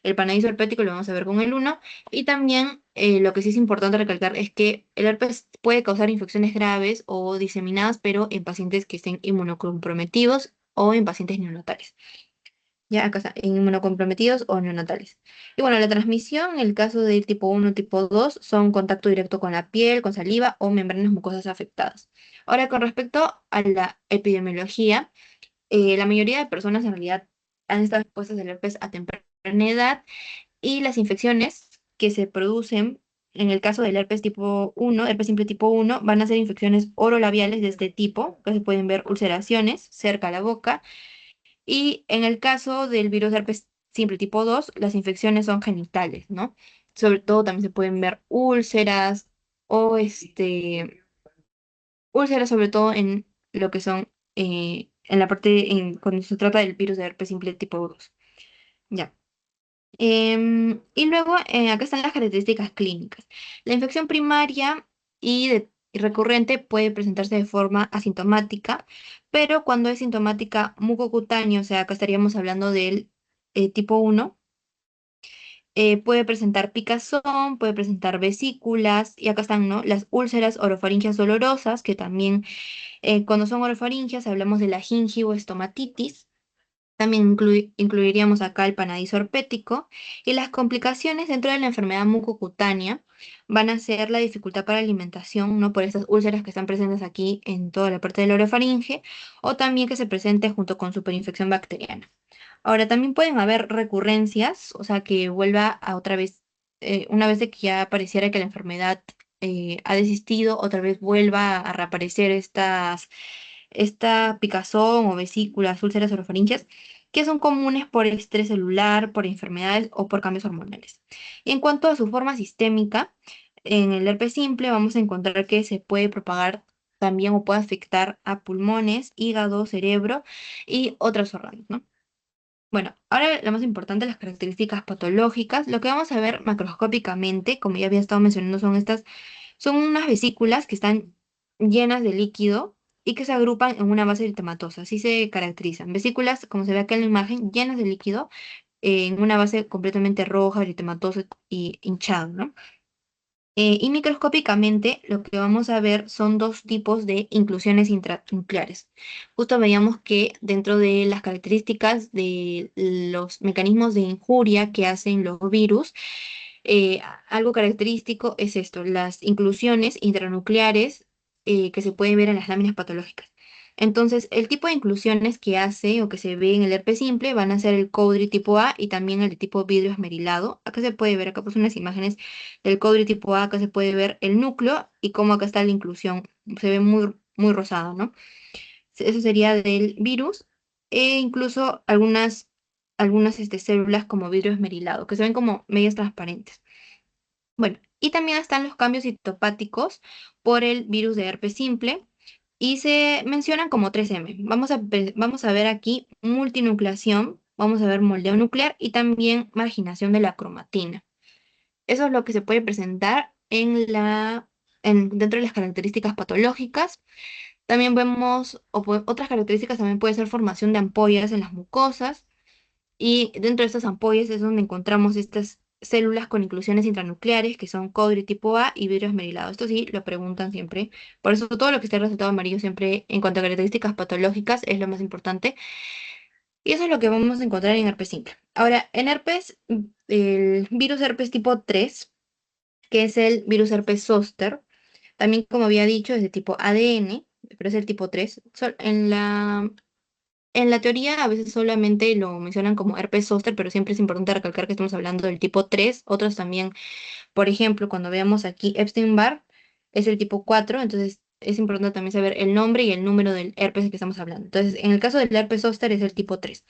El panadizo herpético lo vamos a ver con el 1. Y también lo que sí es importante recalcar es que el herpes puede causar infecciones graves o diseminadas, pero en pacientes que estén inmunocomprometidos o en pacientes neonatales. Ya acá está, en inmunocomprometidos o neonatales. Y bueno, la transmisión, en el caso del tipo 1 tipo 2 son contacto directo con la piel, con saliva o membranas mucosas afectadas. Ahora, con respecto a la epidemiología, la mayoría de personas en realidad han estado expuestas al herpes a temprana edad y las infecciones que se producen en el caso del herpes tipo 1, herpes simple tipo 1, van a ser infecciones orolabiales de este tipo, que se pueden ver ulceraciones cerca a la boca, y en el caso del virus de herpes simple tipo 2, las infecciones son genitales, ¿no? Sobre todo también se pueden ver úlceras o úlceras sobre todo en lo que son en la parte cuando se trata del virus de herpes simple tipo 2. Ya. Y luego acá están las características clínicas. La infección primaria y recurrente puede presentarse de forma asintomática, pero cuando es sintomática mucocutánea, o sea, acá estaríamos hablando del tipo 1, puede presentar picazón, puede presentar vesículas, y acá están, ¿no? Las úlceras orofaringeas dolorosas, que también cuando son orofaringeas hablamos de la gingivoestomatitis. También incluiríamos acá el panadizo herpético y las complicaciones dentro de la enfermedad mucocutánea van a ser la dificultad para la alimentación, ¿no? Por estas úlceras que están presentes aquí en toda la parte de la orofaringe o también que se presente junto con superinfección bacteriana. Ahora, también pueden haber recurrencias, o sea, que vuelva a otra vez, una vez de que ya pareciera que la enfermedad ha desistido, otra vez vuelva a reaparecer esta picazón o vesículas, úlceras orofaringeas, que son comunes por estrés celular, por enfermedades o por cambios hormonales. Y en cuanto a su forma sistémica, en el herpes simple vamos a encontrar que se puede propagar también o puede afectar a pulmones, hígado, cerebro y otros órganos, ¿no? Bueno, ahora lo más importante, las características patológicas. Lo que vamos a ver macroscópicamente, como ya había estado mencionando, son unas vesículas que están llenas de líquido y que se agrupan en una base eritematosa. Así se caracterizan. Vesículas, como se ve acá en la imagen, llenas de líquido en una base completamente roja, eritematosa y hinchada, ¿no? Y microscópicamente lo que vamos a ver son dos tipos de inclusiones intranucleares. Justo veíamos que dentro de las características de los mecanismos de injuria que hacen los virus, algo característico es esto, las inclusiones intranucleares que se pueden ver en las láminas patológicas. Entonces, el tipo de inclusiones que hace o que se ve en el herpes simple van a ser el Cowdry tipo A y también el de tipo vidrio esmerilado. Acá se puede ver, acá pues unas imágenes del Cowdry tipo A, acá se puede ver el núcleo y cómo acá está la inclusión. Se ve muy, muy rosado, ¿no? Eso sería del virus e incluso algunas células como vidrio esmerilado, que se ven como medias transparentes. Bueno, y también están los cambios citopáticos por el virus de herpes simple y se mencionan como 3M. Vamos a ver aquí multinucleación, vamos a ver moldeo nuclear y también marginación de la cromatina. Eso es lo que se puede presentar dentro de las características patológicas. También vemos, otras características también puede ser formación de ampollas en las mucosas y dentro de estas ampollas es donde encontramos estas células con inclusiones intranucleares que son Codri tipo A y vidrio esmerilado. Esto sí lo preguntan siempre. Por eso todo lo que esté resaltado amarillo siempre en cuanto a características patológicas es lo más importante. Y eso es lo que vamos a encontrar en herpes simple. Ahora, en herpes, el virus herpes tipo 3, que es el virus herpes zóster, también como había dicho es de tipo ADN, pero es el tipo 3. En la teoría a veces solamente lo mencionan como herpes zóster, pero siempre es importante recalcar que estamos hablando del tipo 3. Otros también, por ejemplo, cuando veamos aquí Epstein-Barr, es el tipo 4. Entonces es importante también saber el nombre y el número del herpes del que estamos hablando. Entonces, en el caso del herpes zóster es el tipo 3.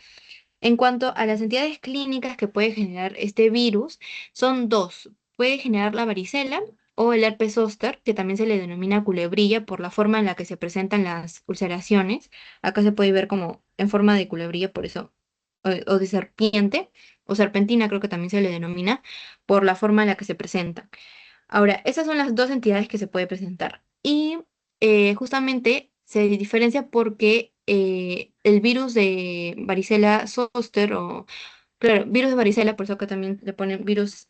En cuanto a las entidades clínicas que puede generar este virus, son dos. Puede generar la varicela o el herpes zóster, que también se le denomina culebrilla por la forma en la que se presentan las ulceraciones. Acá se puede ver como en forma de culebrilla, por eso, o de serpiente, o serpentina creo que también se le denomina, por la forma en la que se presentan. Ahora, esas son las dos entidades que se puede presentar. Y justamente se diferencia porque el virus de varicela zoster o, claro, virus de varicela, por eso acá también le ponen virus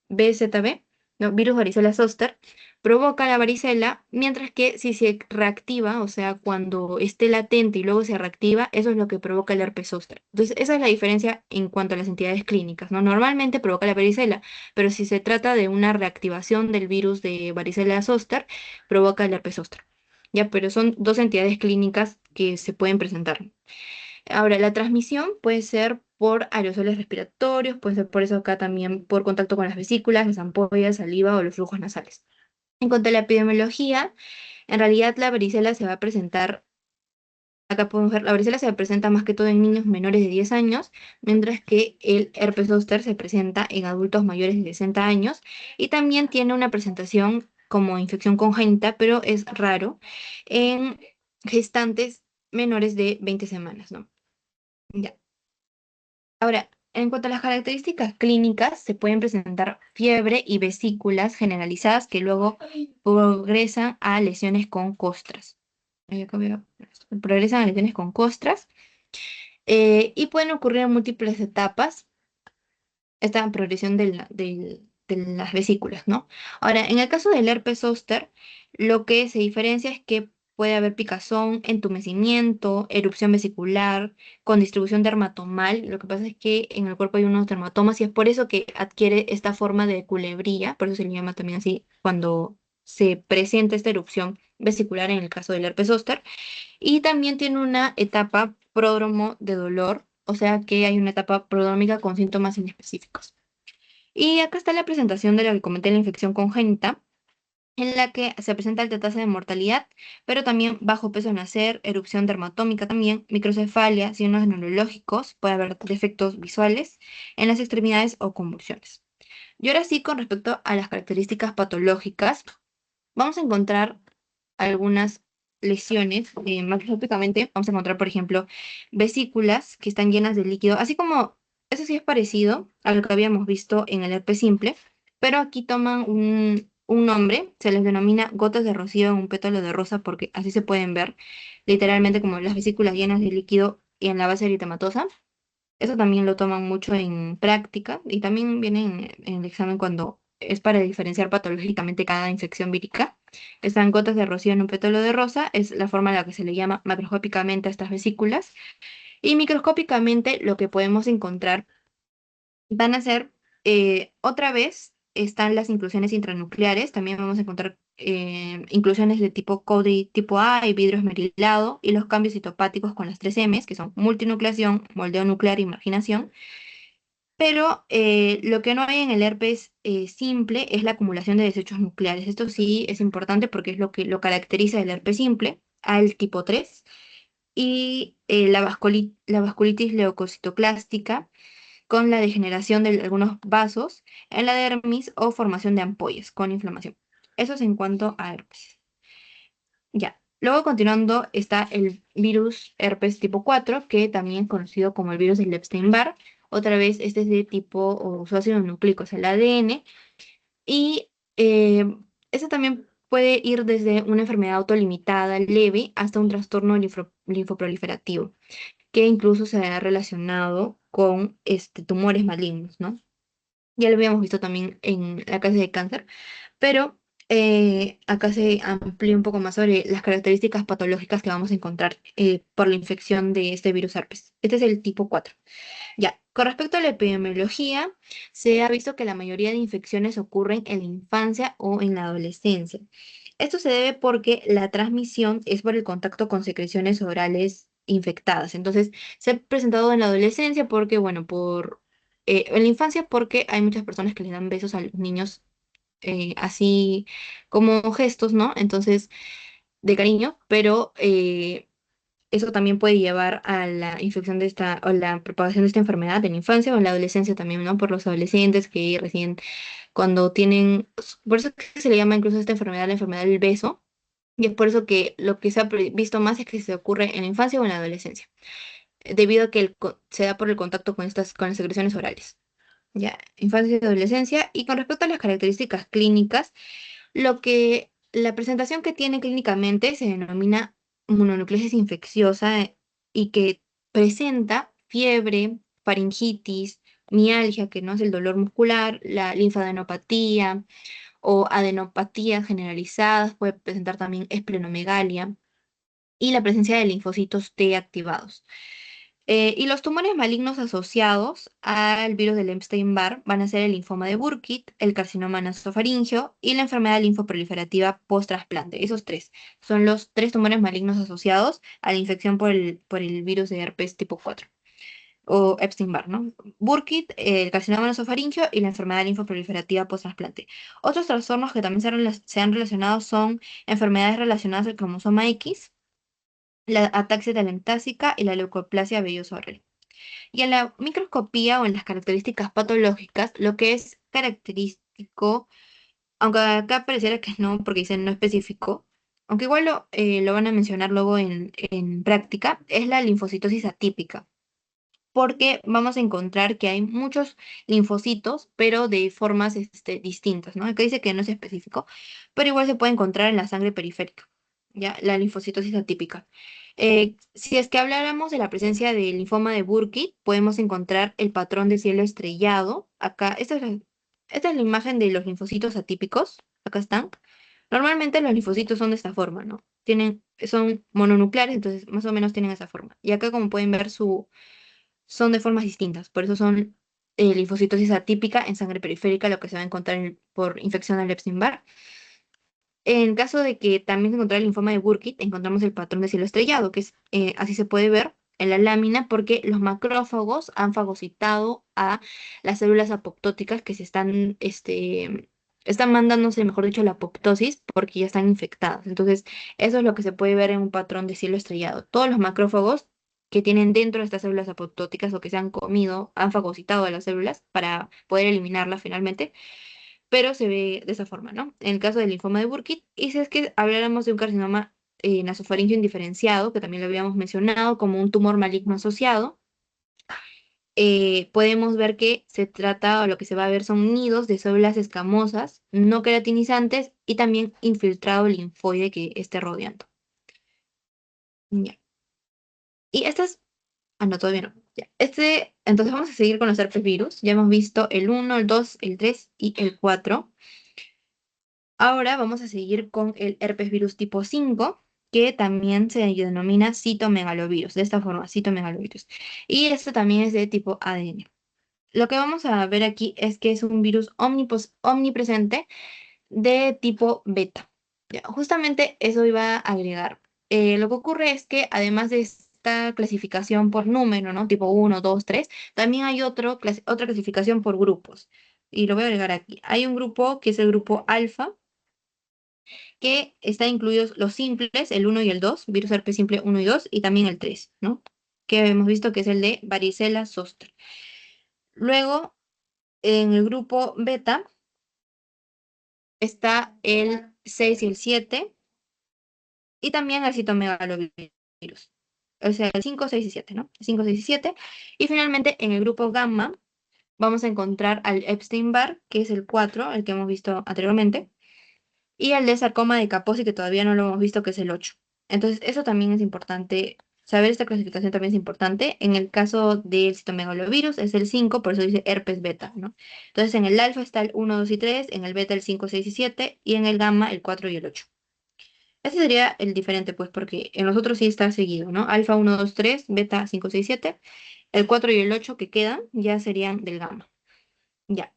BZB, no, virus varicela zoster, provoca la varicela, mientras que si se reactiva, o sea, cuando esté latente y luego se reactiva, eso es lo que provoca el herpes zóster. Entonces, esa es la diferencia en cuanto a las entidades clínicas, ¿no? Normalmente provoca la varicela, pero si se trata de una reactivación del virus de varicela zoster, provoca el herpes zóster. Ya, pero son dos entidades clínicas que se pueden presentar. Ahora, la transmisión puede ser por aerosoles respiratorios, puede ser por eso acá también por contacto con las vesículas, las ampollas, saliva o los flujos nasales. En cuanto a la epidemiología, en realidad la varicela se va a presentar, acá podemos ver, la varicela se presenta más que todo en niños menores de 10 años, mientras que el herpes zóster se presenta en adultos mayores de 60 años y también tiene una presentación como infección congénita, pero es raro en gestantes menores de 20 semanas, ¿no? Ya. Ahora, en cuanto a las características clínicas, se pueden presentar fiebre y vesículas generalizadas que luego progresan a lesiones con costras. Acá progresan a lesiones con costras y pueden ocurrir en múltiples etapas esta progresión de las vesículas, ¿no? Ahora, en el caso del herpes zóster, lo que se diferencia es que puede haber picazón, entumecimiento, erupción vesicular, con distribución dermatomal. Lo que pasa es que en el cuerpo hay unos dermatomas y es por eso que adquiere esta forma de culebrilla, por eso se le llama también así cuando se presenta esta erupción vesicular en el caso del herpes zóster. Y también tiene una etapa pródromo de dolor, o sea que hay una etapa prodrómica con síntomas inespecíficos. Y acá está la presentación de lo que comenté, la infección congénita, en la que se presenta alta tasa de mortalidad, pero también bajo peso al nacer, erupción dermatómica también, microcefalia, signos neurológicos, puede haber defectos visuales en las extremidades o convulsiones. Y ahora sí, con respecto a las características patológicas, vamos a encontrar algunas lesiones. Macroscópicamente vamos a encontrar, por ejemplo, vesículas que están llenas de líquido, así como eso sí es parecido a lo que habíamos visto en el herpes simple, pero aquí toman un nombre, se les denomina gotas de rocío en un pétalo de rosa porque así se pueden ver, literalmente como las vesículas llenas de líquido y en la base eritematosa. Eso también lo toman mucho en práctica y también viene en el examen cuando es para diferenciar patológicamente cada infección vírica. Están gotas de rocío en un pétalo de rosa, es la forma en la que se le llama macroscópicamente a estas vesículas. Y microscópicamente lo que podemos encontrar van a ser, otra vez, están las inclusiones intranucleares, también vamos a encontrar inclusiones de tipo Cody tipo A y vidrio esmerilado, y los cambios citopáticos con las 3 Ms, que son multinucleación, moldeo nuclear y marginación. Pero lo que no hay en el herpes simple es la acumulación de desechos nucleares. Esto sí es importante porque es lo que lo caracteriza el herpes simple al tipo 3 y la vasculitis leucocitoclástica con la degeneración de algunos vasos en la dermis o formación de ampollas con inflamación. Eso es en cuanto a herpes. Ya. Luego, continuando, está el virus herpes tipo 4 que también es conocido como el virus del Epstein-Barr. Otra vez, este es de tipo o su ácido nucleico, es el ADN. Y este también puede ir desde una enfermedad autolimitada leve hasta un trastorno linfoproliferativo, que incluso se ha relacionado con tumores malignos, ¿no? Ya lo habíamos visto también en la clase de cáncer, pero acá se amplía un poco más sobre las características patológicas que vamos a encontrar por la infección de este virus herpes. Este es el tipo 4. Ya, con respecto a la epidemiología, se ha visto que la mayoría de infecciones ocurren en la infancia o en la adolescencia. Esto se debe porque la transmisión es por el contacto con secreciones orales infectadas. Entonces, se ha presentado en la adolescencia porque, bueno, en la infancia porque hay muchas personas que le dan besos a los niños así como gestos, ¿no? Entonces, de cariño, pero eso también puede llevar a la infección de esta, o la propagación de esta enfermedad en la infancia o en la adolescencia también, ¿no? Por los adolescentes que recién cuando tienen, por eso es que se le llama incluso a esta enfermedad la enfermedad del beso, y es por eso que lo que se ha visto más es que se ocurre en la infancia o en la adolescencia, debido a que se da por el contacto con con las secreciones orales. Ya, infancia y adolescencia. Y con respecto a las características clínicas, la presentación que tiene clínicamente se denomina mononucleosis infecciosa y que presenta fiebre, faringitis, mialgia, que no es el dolor muscular, la linfadenopatía o adenopatías generalizadas, puede presentar también esplenomegalia y la presencia de linfocitos T activados. Y los tumores malignos asociados al virus del Epstein-Barr van a ser el linfoma de Burkitt, el carcinoma nasofaríngeo y la enfermedad linfoproliferativa post-trasplante. Esos tres son los tres tumores malignos asociados a la infección por el virus de herpes tipo 4 o Epstein-Barr, ¿no? Burkitt, el carcinoma nasofaríngeo y la enfermedad linfoproliferativa post-trasplante. Otros trastornos que también se han relacionado son enfermedades relacionadas al cromosoma X, la ataxia telantásica y la leucoplasia vellosa horrible. Y en la microscopía o en las características patológicas, lo que es característico, aunque acá pareciera que no, porque dicen no específico, aunque igual lo van a mencionar luego en práctica, es la linfocitosis atípica, porque vamos a encontrar que hay muchos linfocitos, pero de formas distintas, ¿no? Acá dice que no es específico, pero igual se puede encontrar en la sangre periférica, ¿ya? La linfocitosis atípica. Si es que habláramos de la presencia del linfoma de Burkitt, podemos encontrar el patrón de cielo estrellado. Acá, esta es la imagen de los linfocitos atípicos. Acá están. Normalmente los linfocitos son de esta forma, ¿no? Son mononucleares, entonces más o menos tienen esa forma. Y acá, como pueden ver, son de formas distintas. Por eso son linfocitosis atípica en sangre periférica, lo que se va a encontrar por infección al Epstein-Barr. En caso de que también se encontrara el linfoma de Burkitt, encontramos el patrón de cielo estrellado, que es así se puede ver en la lámina porque los macrófagos han fagocitado a las células apoptóticas que están mandándose, mejor dicho, la apoptosis porque ya están infectadas. Entonces, eso es lo que se puede ver en un patrón de cielo estrellado. Todos los macrófagos que tienen dentro de estas células apoptóticas o que se han comido, han fagocitado a las células para poder eliminarlas finalmente, pero se ve de esa forma, ¿no? En el caso del linfoma de Burkitt, y si es que habláramos de un carcinoma nasofaríngeo indiferenciado, que también lo habíamos mencionado como un tumor maligno asociado, podemos ver que se trata, o lo que se va a ver son nidos de células escamosas, no queratinizantes y también infiltrado linfoide que esté rodeando. Ya. Y estas, no, todavía no. Ya. Entonces vamos a seguir con los herpes virus. Ya hemos visto el 1, el 2, el 3 y el 4. Ahora vamos a seguir con el herpes virus tipo 5, que también se denomina citomegalovirus, de esta forma, citomegalovirus. Y esto también es de tipo ADN. Lo que vamos a ver aquí es que es un virus omnipresente de tipo beta. Ya, justamente eso iba a agregar. Lo que ocurre es que además de esta clasificación por número, ¿no? Tipo 1, 2, 3, también hay otra clasificación por grupos. Y lo voy a agregar aquí. Hay un grupo que es el grupo alfa, que están incluidos los simples, el uno y el 2, virus herpes simple uno y 2, y también el 3, ¿no? Que hemos visto que es el de varicela zoster. Luego, en el grupo beta está el 6 y el 7, y también el citomegalovirus. O sea, el 5, 6 y 7, ¿no? 5, 6 y 7. Y finalmente, en el grupo gamma, vamos a encontrar al Epstein-Barr, que es el 4, el que hemos visto anteriormente, y el de sarcoma de Kaposi, que todavía no lo hemos visto, que es el 8. Entonces, eso también es importante. Saber esta clasificación también es importante. En el caso del citomegalovirus es el 5, por eso dice herpes beta, ¿no? Entonces, en el alfa está el 1, 2 y 3, en el beta el 5, 6 y 7, y en el gamma el 4 y el 8. Ese sería el diferente, pues, porque en los otros sí está seguido, ¿no? Alfa 1, 2, 3, beta 5, 6, 7. El 4 y el 8 que quedan ya serían del gamma. Ya.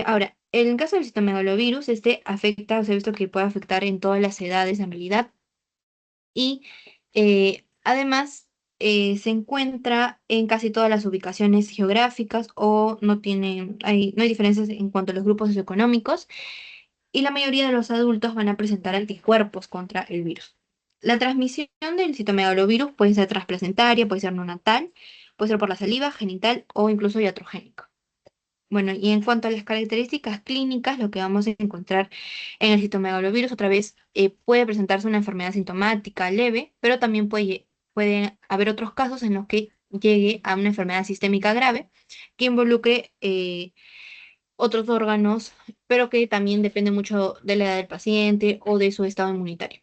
Ahora, en el caso del citomegalovirus, este afecta, o sea, he visto que puede afectar en todas las edades en realidad. Y además se encuentra en casi todas las ubicaciones geográficas o no hay diferencias en cuanto a los grupos socioeconómicos, y la mayoría de los adultos van a presentar anticuerpos contra el virus. La transmisión del citomegalovirus puede ser transplacentaria, puede ser neonatal, puede ser por la saliva, genital o incluso iatrogénica. Bueno, y en cuanto a las características clínicas, lo que vamos a encontrar en el citomegalovirus, otra vez, puede presentarse una enfermedad sintomática leve, pero también puede haber otros casos en los que llegue a una enfermedad sistémica grave que involucre otros órganos, pero que también depende mucho de la edad del paciente o de su estado inmunitario.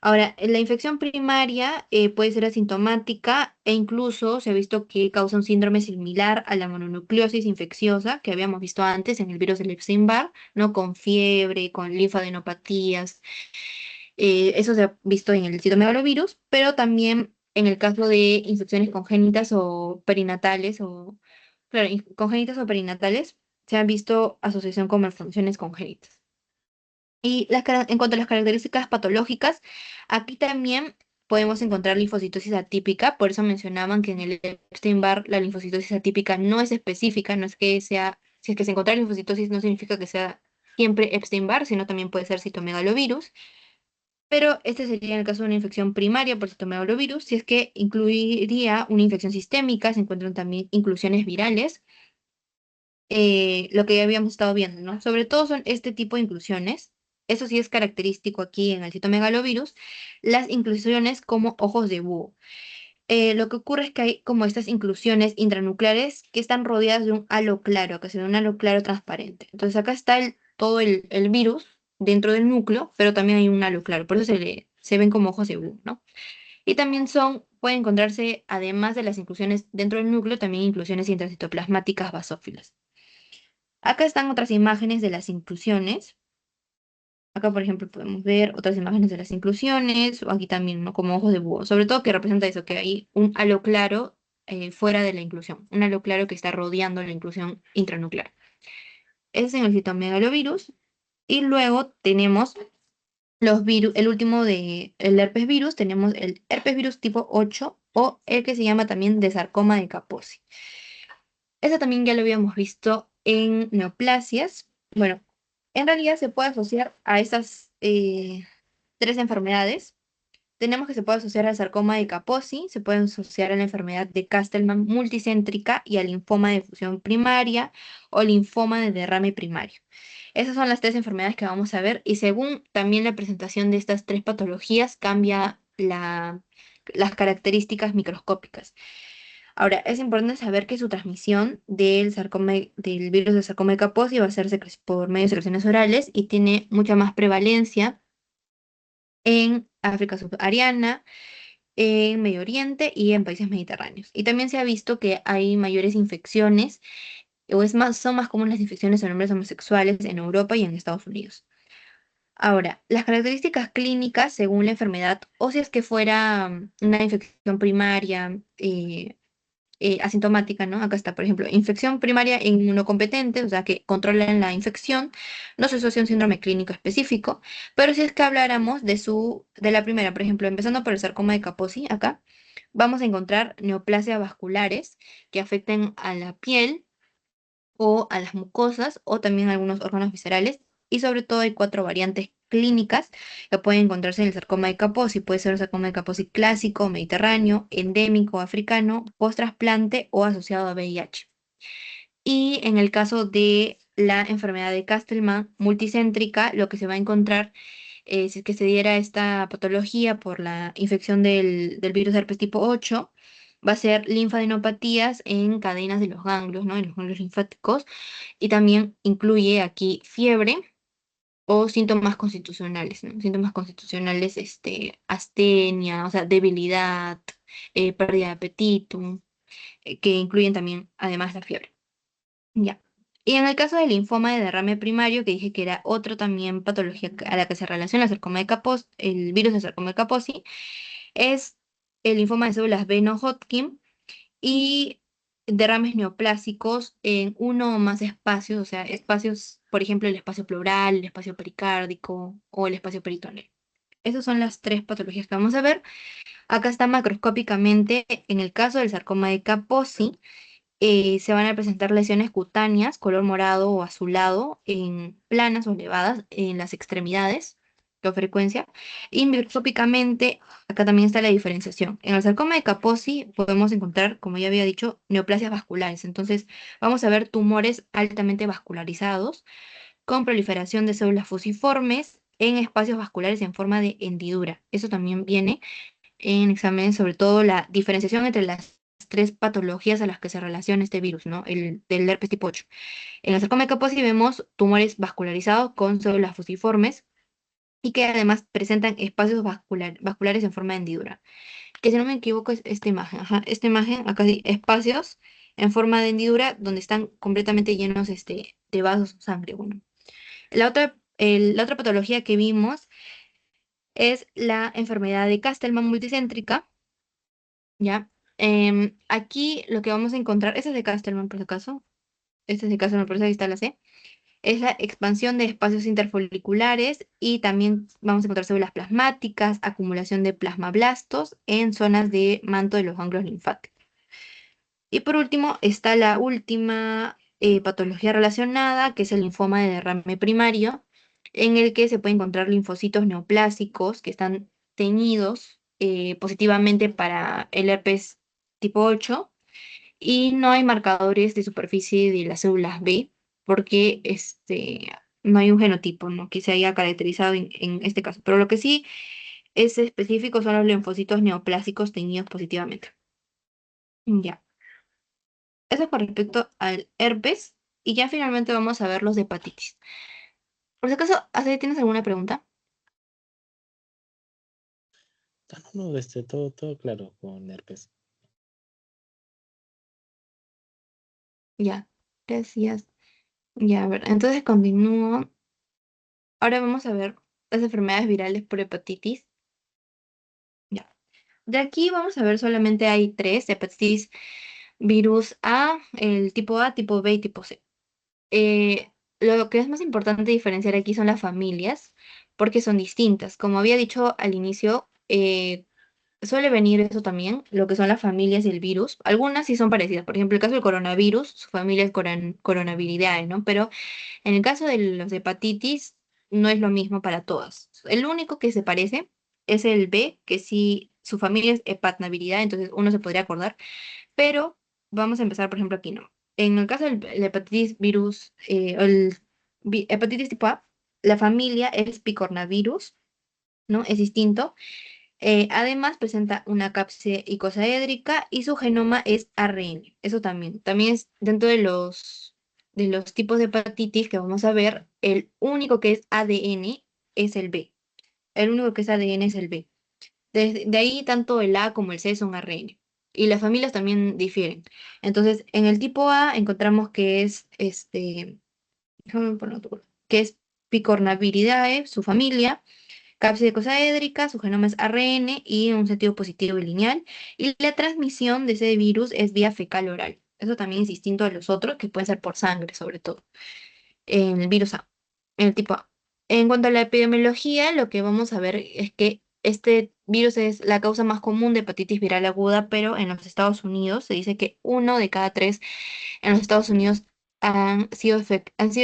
Ahora, la infección primaria puede ser asintomática e incluso se ha visto que causa un síndrome similar a la mononucleosis infecciosa que habíamos visto antes en el virus del Epstein-Barr, ¿no? Con fiebre, con linfadenopatías. Eso se ha visto en el citomegalovirus, pero también en el caso de infecciones congénitas o perinatales, claro, congénitas o perinatales, se han visto asociación con malformaciones congénitas. Y en cuanto a las características patológicas, aquí también podemos encontrar linfocitosis atípica, por eso mencionaban que en el Epstein-Barr la linfocitosis atípica no es específica, no es que sea, si es que se encuentra linfocitosis no significa que sea siempre Epstein-Barr, sino también puede ser citomegalovirus, pero este sería en el caso de una infección primaria por citomegalovirus, si es que incluiría una infección sistémica, se encuentran también inclusiones virales, lo que ya habíamos estado viendo, ¿no? Sobre todo son este tipo de inclusiones. Eso sí es característico aquí en el citomegalovirus, las inclusiones como ojos de búho. Lo que ocurre es que hay como estas inclusiones intranucleares que están rodeadas de un halo claro, que es un halo claro transparente. Entonces acá está todo el virus dentro del núcleo, pero también hay un halo claro, por eso se ven como ojos de búho, ¿no? Y también pueden encontrarse, además de las inclusiones dentro del núcleo, también inclusiones intracitoplasmáticas basófilas. Acá están otras imágenes de las inclusiones. Acá, por ejemplo, podemos ver otras imágenes de las inclusiones, o aquí también, ¿no? Como ojos de búho. Sobre todo que representa eso, que hay un halo claro fuera de la inclusión. Un halo claro que está rodeando la inclusión intranuclear. Ese es en el citomegalovirus. Y luego tenemos los virus, el último el herpes virus, tenemos el herpes virus tipo 8 o el que se llama también de sarcoma de Kaposi. Ese también ya lo habíamos visto en neoplasias. Bueno, en realidad se puede asociar a estas tres enfermedades. Tenemos que se puede asociar al sarcoma de Kaposi, se puede asociar a la enfermedad de Castleman multicéntrica y al linfoma de fusión primaria o linfoma de derrame primario. Esas son las tres enfermedades que vamos a ver y según también la presentación de estas tres patologías cambia las características microscópicas. Ahora, es importante saber que su transmisión del virus de sarcoma de Kaposi va a ser por medio de secreciones orales y tiene mucha más prevalencia en África subsahariana, en Medio Oriente y en países mediterráneos. Y también se ha visto que hay mayores infecciones, son más comunes las infecciones en hombres homosexuales en Europa y en Estados Unidos. Ahora, las características clínicas según la enfermedad, o si es que fuera una infección primaria, asintomática, ¿no? Acá está, por ejemplo, infección primaria inmunocompetente, o sea, que controlan la infección, no se asocia a un síndrome clínico específico, pero si es que habláramos de la primera, por ejemplo, empezando por el sarcoma de Kaposi, acá, vamos a encontrar neoplasias vasculares que afecten a la piel o a las mucosas o también a algunos órganos viscerales. Y sobre todo hay cuatro variantes clínicas que pueden encontrarse en el sarcoma de Kaposi. Puede ser el sarcoma de Kaposi clásico, mediterráneo, endémico, africano, post-trasplante o asociado a VIH. Y en el caso de la enfermedad de Castleman multicéntrica, lo que se va a encontrar si es que se diera esta patología por la infección del virus de herpes tipo 8, va a ser linfadenopatías en cadenas de los ganglios, ¿no? En los ganglios linfáticos, y también incluye aquí fiebre o síntomas constitucionales, ¿no? Síntomas constitucionales, astenia, o sea, debilidad, pérdida de apetito, que incluyen también además la fiebre. Ya. Y en el caso del linfoma de derrame primario, que dije que era otro también patología a la que se relaciona el sarcoma de Kaposi, el virus de sarcoma de Kaposi, es el linfoma de células B no Hodgkin y derrames neoplásicos en uno o más espacios, o sea, espacios, por ejemplo, el espacio pleural, el espacio pericárdico o el espacio peritoneal. Esas son las tres patologías que vamos a ver. Acá está macroscópicamente, en el caso del sarcoma de Kaposi, se van a presentar lesiones cutáneas, color morado o azulado, en planas o elevadas en las extremidades, con frecuencia. Y microscópicamente, acá también está la diferenciación. En el sarcoma de Kaposi podemos encontrar, como ya había dicho, neoplasias vasculares. Entonces, vamos a ver tumores altamente vascularizados, con proliferación de células fusiformes en espacios vasculares en forma de hendidura. Eso también viene en exámenes, sobre todo la diferenciación entre las tres patologías a las que se relaciona este virus, ¿no? El del herpes tipo 8. En el sarcoma de Kaposi vemos tumores vascularizados con células fusiformes y que además presentan espacios vasculares en forma de hendidura. Que si no me equivoco es esta imagen. Ajá, esta imagen, acá sí, espacios en forma de hendidura donde están completamente llenos de vasos o sangre. Bueno, la otra patología que vimos es la enfermedad de Castleman multicéntrica, ¿ya? Aquí lo que vamos a encontrar, esta es de Castleman por si acaso, esta es de Castleman por si ahí está la C, es la expansión de espacios interfoliculares y también vamos a encontrar células plasmáticas, acumulación de plasmablastos en zonas de manto de los ganglios linfáticos. Y por último está la última patología relacionada, que es el linfoma de derrame primario, en el que se pueden encontrar linfocitos neoplásicos que están teñidos positivamente para el herpes tipo 8 y no hay marcadores de superficie de las células B porque no hay un genotipo, ¿no?, que se haya caracterizado en este caso. Pero lo que sí es específico son los linfocitos neoplásicos teñidos positivamente. Ya. Eso con respecto al herpes. Y ya finalmente vamos a ver los de hepatitis. Por si acaso, ¿hasta ahí tienes alguna pregunta? Ah, no, no, todo claro con herpes. Ya, gracias. Ya, a ver, entonces continúo. Ahora vamos a ver las enfermedades virales por hepatitis. Ya. De aquí vamos a ver solamente hay tres: hepatitis virus A, el tipo A, tipo B y tipo C. Eh, lo que es más importante diferenciar aquí son las familias, porque son distintas. Como había dicho al inicio, suele venir eso también, lo que son las familias del virus. Algunas sí son parecidas. Por ejemplo, el caso del coronavirus, su familia es coronaviridae, ¿no? Pero en el caso de los hepatitis, no es lo mismo para todas. El único que se parece es el B, que sí, su familia es hepatnaviridae, entonces uno se podría acordar. Pero vamos a empezar, por ejemplo, aquí, ¿no? En el caso del hepatitis virus, hepatitis tipo A, la familia es picornavirus, ¿no? Es distinto. Además, presenta una cápside icosaédrica y su genoma es ARN. Eso también. También es dentro de los tipos de hepatitis que vamos a ver, el único que es ADN es el B. El único que es ADN es el B. De ahí, tanto el A como el C son ARN. Y las familias también difieren. Entonces, en el tipo A encontramos que es déjame poner otro, que es Picornaviridae, su familia. Cápside cosaédrica, su genoma es ARN y un sentido positivo y lineal. Y la transmisión de ese virus es vía fecal oral. Eso también es distinto a los otros, que pueden ser por sangre, sobre todo. En el virus A, en el tipo A. En cuanto a la epidemiología, lo que vamos a ver es que este virus es la causa más común de hepatitis viral aguda, pero en los Estados Unidos se dice que uno de cada tres en los Estados Unidos han sido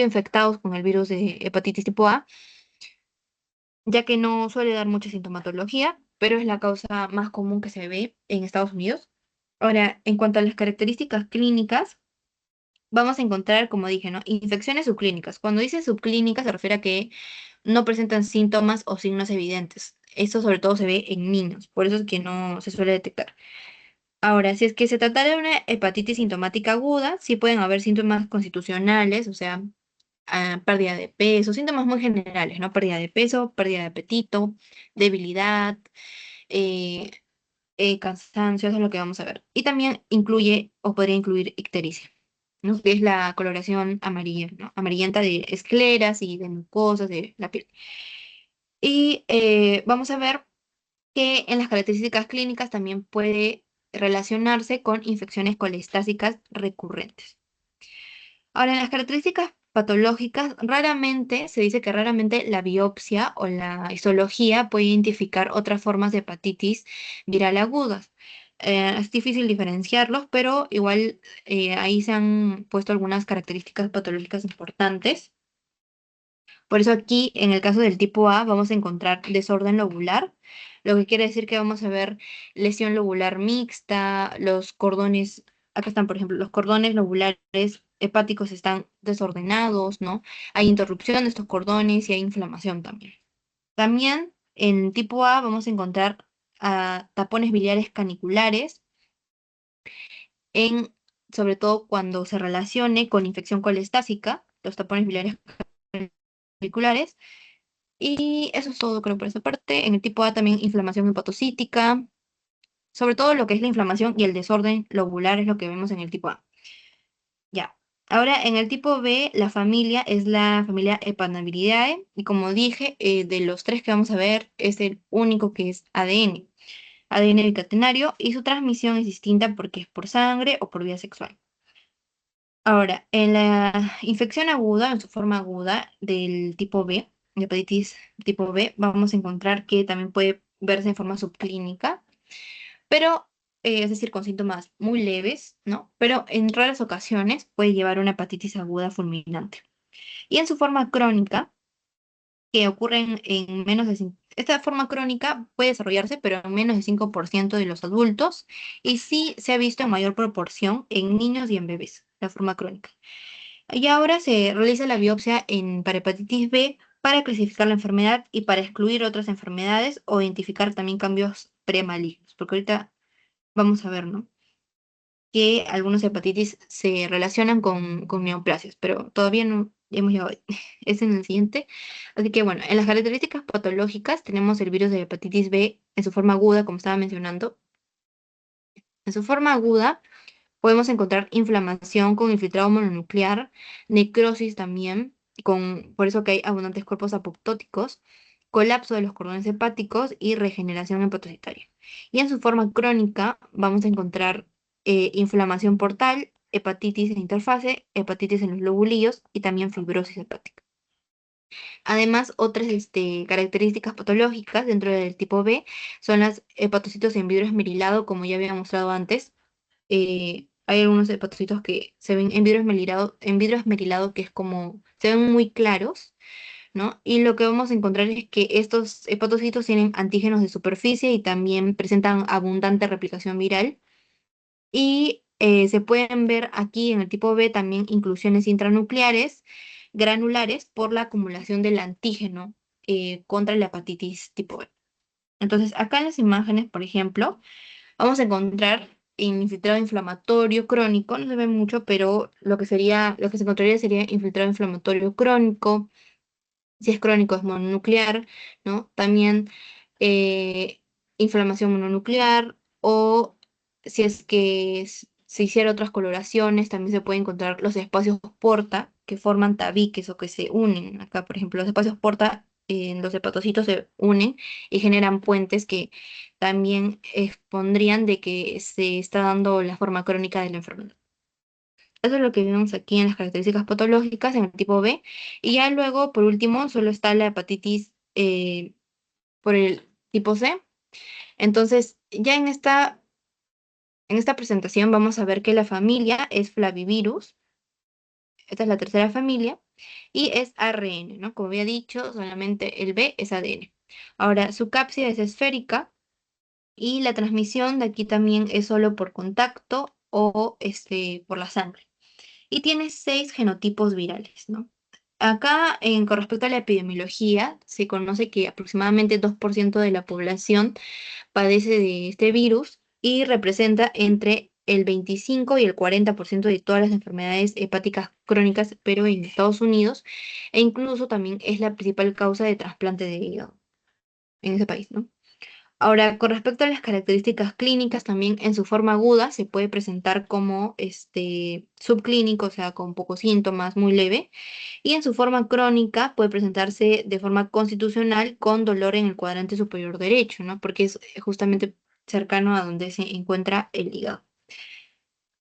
infectados con el virus de hepatitis tipo A, ya que no suele dar mucha sintomatología, pero es la causa más común que se ve en Estados Unidos. Ahora, en cuanto a las características clínicas, vamos a encontrar, como dije, ¿no?, infecciones subclínicas. Cuando dice subclínica se refiere a que no presentan síntomas o signos evidentes. Eso sobre todo se ve en niños, por eso es que no se suele detectar. Ahora, si es que se trata de una hepatitis sintomática aguda, sí pueden haber síntomas constitucionales, o sea, pérdida de peso, síntomas muy generales, ¿no? Pérdida de peso, pérdida de apetito, debilidad, eh, cansancio, eso es lo que vamos a ver. Y también incluye o podría incluir ictericia, ¿no?, que es la coloración amarilla, ¿no?, amarillenta de escleras y de mucosas de la piel. Y vamos a ver que en las características clínicas también puede relacionarse con infecciones colestásicas recurrentes. Ahora, en las características patológicas, raramente, se dice que raramente la biopsia o la histología puede identificar otras formas de hepatitis viral agudas. Es difícil diferenciarlos, pero igual ahí se han puesto algunas características patológicas importantes. Por eso aquí, en el caso del tipo A, vamos a encontrar desorden lobular, lo que quiere decir que vamos a ver lesión lobular mixta, los cordones, acá están, por ejemplo, los cordones lobulares hepáticos están desordenados, ¿no? Hay interrupción de estos cordones y hay inflamación también. También en tipo A vamos a encontrar tapones biliares caniculares, en, sobre todo cuando se relacione con infección colestásica, los tapones biliares caniculares. Y eso es todo, creo, por esa parte. En el tipo A también inflamación hepatocítica, sobre todo lo que es la inflamación y el desorden lobular es lo que vemos en el tipo A. Ya. Ahora, en el tipo B, la familia es la familia Hepanaviridae, y como dije, de los tres que vamos a ver, es el único que es ADN, ADN bicatenario, y su transmisión es distinta porque es por sangre o por vía sexual. Ahora, en la infección aguda, en su forma aguda del tipo B, de hepatitis tipo B, vamos a encontrar que también puede verse en forma subclínica, pero, es decir, con síntomas muy leves, ¿no? Pero en raras ocasiones puede llevar una hepatitis aguda fulminante. Y en su forma crónica, que ocurre en menos de esta forma crónica puede desarrollarse, pero en menos de 5% de los adultos, y sí se ha visto en mayor proporción en niños y en bebés, la forma crónica. Y ahora se realiza la biopsia para hepatitis B para clasificar la enfermedad y para excluir otras enfermedades o identificar también cambios premalignos, porque ahorita vamos a ver, ¿no? Que algunos hepatitis se relacionan con neoplasias, pero todavía no hemos llegado ahí. Es en el siguiente. Así que bueno, en las características patológicas tenemos el virus de hepatitis B en su forma aguda, como estaba mencionando. En su forma aguda podemos encontrar inflamación con infiltrado mononuclear, necrosis también, por eso que hay abundantes cuerpos apoptóticos, colapso de los cordones hepáticos y regeneración hepatocitaria. Y en su forma crónica vamos a encontrar inflamación portal, hepatitis en interfase, hepatitis en los lobulillos y también fibrosis hepática. Además, otras características patológicas dentro del tipo B son las hepatocitos en vidrio esmerilado, como ya había mostrado antes. Hay algunos hepatocitos que se ven en vidrio esmerilado, que es como, se ven muy claros, ¿no? Y lo que vamos a encontrar es que estos hepatocitos tienen antígenos de superficie y también presentan abundante replicación viral. Y se pueden ver aquí en el tipo B también inclusiones intranucleares granulares por la acumulación del antígeno contra la hepatitis tipo B. Entonces, acá en las imágenes, por ejemplo, vamos a encontrar infiltrado inflamatorio crónico, no se ve mucho, pero lo que se encontraría sería infiltrado inflamatorio crónico. Si es crónico es mononuclear, ¿no? También eh, inflamación mononuclear, o si es que se hiciera otras coloraciones, también se pueden encontrar los espacios porta que forman tabiques o que se unen. Acá, por ejemplo, los espacios porta en los hepatocitos se unen y generan puentes que también expondrían de que se está dando la forma crónica de la enfermedad. Eso es lo que vemos aquí en las características patológicas en el tipo B. Y ya luego, por último, solo está la hepatitis por el tipo C. Entonces, ya en esta presentación vamos a ver que la familia es Flavivirus. Esta es la tercera familia. Y es ARN, ¿no? Como había dicho, solamente el B es ADN. Ahora, su cápside es esférica y la transmisión de aquí también es solo por contacto o por la sangre. Y tiene 6 genotipos virales, ¿no? Acá, con respecto a la epidemiología, se conoce que aproximadamente 2% de la población padece de este virus y representa entre el 25 y el 40% de todas las enfermedades hepáticas crónicas, pero en Estados Unidos, e incluso también es la principal causa de trasplante de hígado en ese país, ¿no? Ahora, con respecto a las características clínicas, también en su forma aguda se puede presentar como subclínico, o sea, con pocos síntomas, muy leve, y en su forma crónica puede presentarse de forma constitucional con dolor en el cuadrante superior derecho, ¿no? Porque es justamente cercano a donde se encuentra el hígado,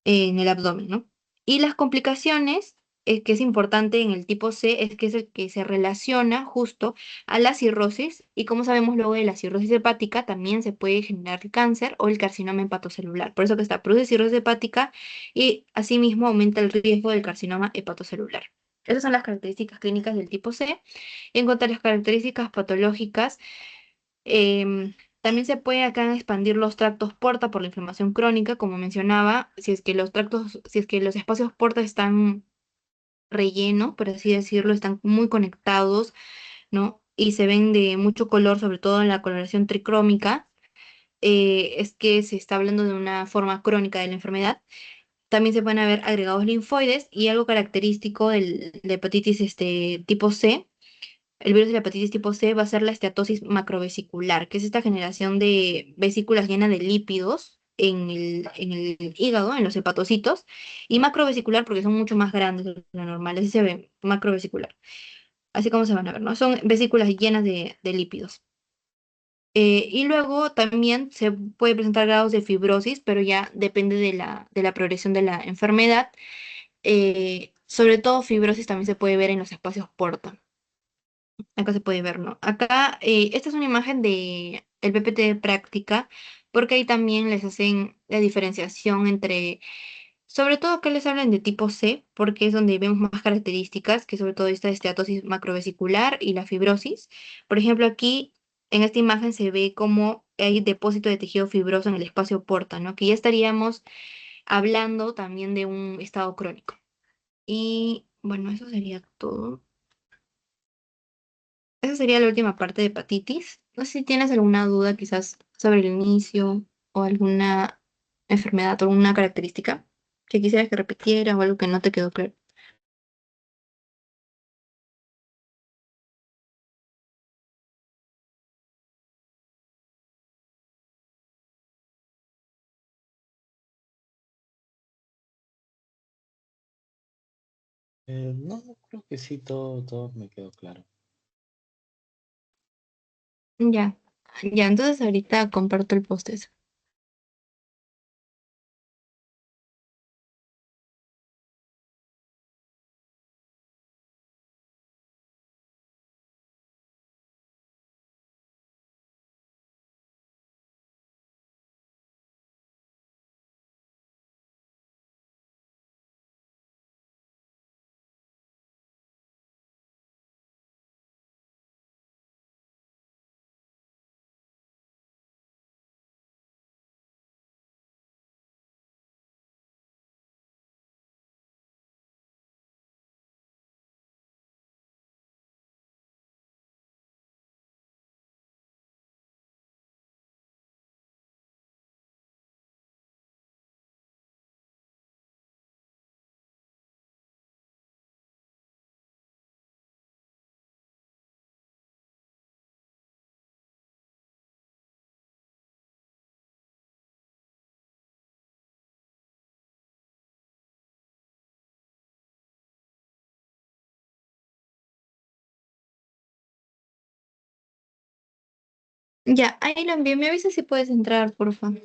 en el abdomen, ¿no? Y las complicaciones, que es importante en el tipo C, es que es el que se relaciona justo a la cirrosis, y como sabemos luego de la cirrosis hepática también se puede generar el cáncer o el carcinoma hepatocelular. Por eso que está, produce cirrosis hepática y asimismo aumenta el riesgo del carcinoma hepatocelular. Esas son las características clínicas del tipo C. En cuanto a las características patológicas, también se puede acá expandir los tractos porta por la inflamación crónica, como mencionaba, si es que los espacios porta están rellenos, por así decirlo, están muy conectados, ¿no? Y se ven de mucho color, sobre todo en la coloración tricrómica, es que se está hablando de una forma crónica de la enfermedad. También se pueden haber agregados linfoides y algo característico de hepatitis tipo C el virus de la hepatitis tipo C va a ser la esteatosis macrovesicular, que es esta generación de vesículas llenas de lípidos en el hígado, en los hepatocitos, y macrovesicular porque son mucho más grandes de lo normal, así se ve, macrovesicular, así como se van a ver, ¿no? Son vesículas llenas de lípidos. Y luego también se puede presentar grados de fibrosis, pero ya depende de la progresión de la enfermedad. Sobre todo fibrosis también se puede ver en los espacios porta. Acá se puede ver, ¿no? Acá, esta es una imagen de el PPT de práctica, porque ahí también les hacen la diferenciación entre, sobre todo que les hablan de tipo C, porque es donde vemos más características, que sobre todo esta esteatosis macrovesicular y la fibrosis. Por ejemplo, aquí en esta imagen se ve como hay depósito de tejido fibroso en el espacio porta, ¿no? Que ya estaríamos hablando también de un estado crónico. Y bueno, eso sería todo. Esa sería la última parte de hepatitis. No sé si tienes alguna duda quizás sobre el inicio o alguna enfermedad o alguna característica que quisieras que repitiera o algo que no te quedó claro. No, creo que sí, todo me quedó claro. Ya, ya, entonces ahorita comparto el post ese. Ya, ahí lo envié. Me avisas si puedes entrar, por favor.